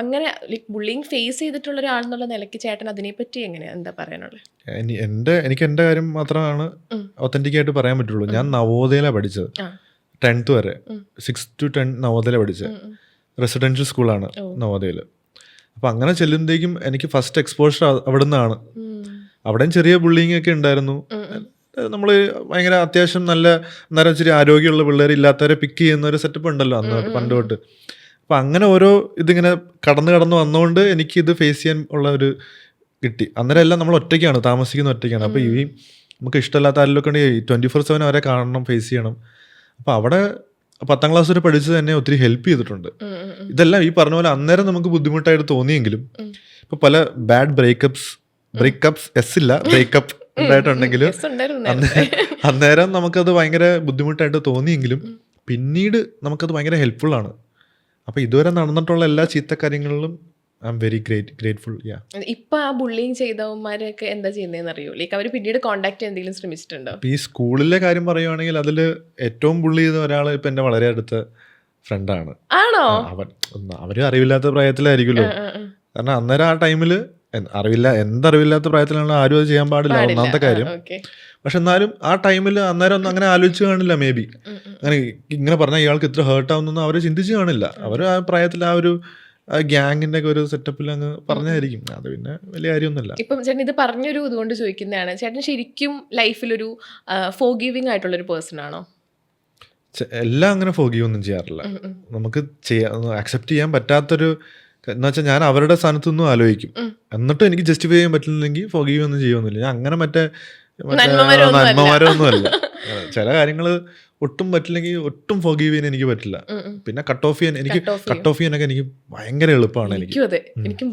അങ്ങനെ ലൈക്ക് ബുള്ളിങ് ഫേസ് ചെയ്തിട്ടുള്ള ഒരാളെന്നുള്ള നിലയ്ക്ക് ചേട്ടൻ അതിനെപ്പറ്റി എങ്ങനെയാണ് എന്താ പറയാനുള്ളത്? എനിക്ക് എൻ്റെ കാര്യം മാത്രമാണ് ഒത്തന്റിക് ആയിട്ട് പറയാൻ പറ്റുള്ളൂ. ഞാൻ നവോദയയിലാണ് പഠിച്ചത് 10th വരെ, 6 to 10 നവോദയയില പഠിച്ചത്. റെസിഡൻഷ്യൽ സ്കൂളാണ് നവോദയയിൽ. അപ്പം അങ്ങനെ ചെല്ലുമ്പോഴേക്കും എനിക്ക് ഫസ്റ്റ് എക്സ്പോഷർ അവിടെ നിന്നാണ്. അവിടെയും ചെറിയ ബുള്ളിങ് ഒക്കെ ഉണ്ടായിരുന്നു. നമ്മൾ ഭയങ്കര അത്യാവശ്യം നല്ല അന്നേരം ഇച്ചിരി ആരോഗ്യമുള്ള പിള്ളേർ ഇല്ലാത്തവരെ പിക്ക് ചെയ്യുന്ന ഒരു സെറ്റപ്പ് ഉണ്ടല്ലോ അന്ന് തൊട്ട് പണ്ട് തൊട്ട്. അപ്പം അങ്ങനെ ഓരോ ഇതിങ്ങനെ കടന്ന് വന്നുകൊണ്ട് എനിക്ക് ഇത് ഫേസ് ചെയ്യാൻ ഉള്ള ഒരു കിട്ടി. അന്നേരം എല്ലാം നമ്മൾ ഒറ്റയ്ക്കാണ് താമസിക്കുന്ന ഒറ്റയ്ക്കാണ്. അപ്പോൾ ഈ നമുക്ക് ഇഷ്ടമല്ലാത്ത ആരിലൊക്കെ ഉണ്ടെങ്കിൽ 24/7 അവരെ കാണണം, ഫേസ് ചെയ്യണം. അപ്പോൾ അവിടെ 10ാം ക്ലാസ് വരെ പഠിച്ചത് തന്നെ ഒത്തിരി ഹെൽപ്പ് ചെയ്തിട്ടുണ്ട്. ഇതെല്ലാം ഈ പറഞ്ഞ പോലെ അന്നേരം നമുക്ക് ബുദ്ധിമുട്ടായിട്ട് തോന്നിയെങ്കിലും ഇപ്പൊ പല ബാഡ് ബ്രേക്കപ്സ് ഇല്ല ബ്രേക്കപ്പ് ഉണ്ടായിട്ടുണ്ടെങ്കിൽ അന്നേരം നമുക്കത് ഭയങ്കര ബുദ്ധിമുട്ടായിട്ട് തോന്നിയെങ്കിലും പിന്നീട് നമുക്കത് ഭയങ്കര ഹെൽപ്ഫുൾ ആണ്. അപ്പൊ ഇതുവരെ നടന്നിട്ടുള്ള എല്ലാ ചീത്ത കാര്യങ്ങളിലും ഐ എം വെരി ഗ്രേറ്റ്ഫുൾ. ഇപ്പൊ ആ ബുള്ളിങ് ചെയ്തവന്മാരൊക്കെ എന്താ ചെയ്യുന്നതെന്ന് അറിയോ? ലൈക്ക് അവർ പിന്നീട് കോണ്ടാക്ട് എന്തെങ്കിലും ശ്രമിച്ചിട്ടുണ്ടോ? ഈ സ്കൂളിലെ കാര്യം പറയുവാണെങ്കിൽ അതിൽ ഏറ്റവും ബുള്ളി ചെയ്ത ഒരാൾ ഇപ്പൊ എന്റെ വളരെ അടുത്ത ഫ്രണ്ടാണ്. ആണോ? അവര് അറിവില്ലാത്ത പ്രായത്തിലായിരിക്കുമല്ലോ. കാരണം അന്നേരം ആ ടൈമില് എന്തറിവില്ലാത്ത പ്രായത്തിലാണ് ആരും അത് ചെയ്യാൻ പാടില്ല, ഒന്നാമത്തെ കാര്യം. പക്ഷെ എന്നാലും ആ ടൈമിൽ അന്നേരം ഒന്നും അങ്ങനെ ആലോചിച്ച് കാണില്ല. മേ ബി അങ്ങനെ ഇങ്ങനെ പറഞ്ഞാൽ ഇയാൾക്ക് ഇത്ര ഹേർട്ട് ആവുന്നൊന്നും അവർ ചിന്തിച്ച് കാണില്ല. അവർ ആ പ്രായത്തിൽ ആ ഒരു ഗ്യാങ്ങിന്റെ ഒക്കെ ഒരു സെറ്റപ്പിൽ അങ്ങ് പറഞ്ഞായിരിക്കും. അത് പിന്നെ വലിയ കാര്യമൊന്നുമില്ല. ഇപ്പം ചേട്ടൻ ഇത് പറഞ്ഞൊരു ഇതുകൊണ്ട് ചോദിക്കുന്നതാണ്, ചേട്ടൻ ശരിക്കും ലൈഫിലൊരു ഫോർഗീവിംഗ് ആയിട്ടുള്ളൊരു പേഴ്സൺ ആണോ? എല്ലാം അങ്ങനെ ഫോർഗീവ് ഒന്നും ചെയ്യാറില്ല. നമുക്ക് അക്സെപ്റ്റ് ചെയ്യാൻ പറ്റാത്തൊരു എന്ന് വെച്ചാൽ ഞാൻ അവരുടെ സ്ഥാനത്തൊന്നും ആലോചിക്കും, എന്നിട്ടും എനിക്ക് ജസ്റ്റിഫൈ ചെയ്യാൻ പറ്റില്ലെങ്കിൽ ഫോർഗീവ് ഒന്നും ചെയ്യുമൊന്നുമില്ല. ഞാൻ അങ്ങനെ മറ്റേ നന്മമാരൊന്നും അല്ല. ചില കാര്യങ്ങൾ ഒട്ടും പറ്റില്ലെങ്കിൽ ഒട്ടും ഫോർഗീവ് ചെയ്യാൻ എനിക്ക് പറ്റില്ല. പിന്നെ കട്ട് ഓഫ് ചെയ്യാനൊക്കെ എനിക്ക് ഭയങ്കര എളുപ്പമാണ്. എനിക്ക്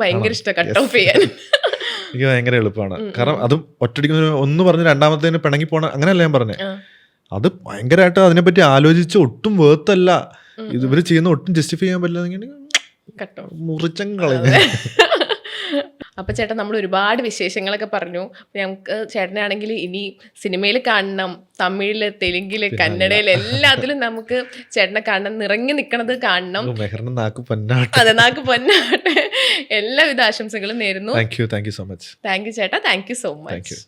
ഭയങ്കര എളുപ്പമാണ്. കാരണം അതും ഒറ്റടിക്ക് ഒന്ന് പറഞ്ഞ് രണ്ടാമത്തേന് പിണങ്ങി പോണ അങ്ങനെയല്ല ഞാൻ പറഞ്ഞത്. അത് ഭയങ്കരമായിട്ട് അതിനെപ്പറ്റി ആലോചിച്ച് ഒട്ടും വേർത്തല്ല ഇവര് ചെയ്യുന്ന, ഒട്ടും ജസ്റ്റിഫൈ ചെയ്യാൻ പറ്റില്ല, മുറിച്ചങ്ങളെ. അപ്പം ചേട്ടൻ നമ്മൾ ഒരുപാട് വിശേഷങ്ങളൊക്കെ പറഞ്ഞു. ഞങ്ങൾക്ക് ചേട്ടനാണെങ്കിൽ ഇനി സിനിമയിൽ കാണണം, തമിഴിൽ, തെലുങ്കിൽ, കന്നഡയിൽ എല്ലാത്തിലും നമുക്ക് ചേട്ടനെ കാണണം, നിറങ്ങി നിൽക്കണത് കാണണം. അതെ, നാക്ക് പൊന്നാട്ടെ. എല്ലാവിധ ആശംസകളും നേരുന്നു. Thank you so much. Thank you ചേട്ടാ, താങ്ക് യു സോ മച്ച്.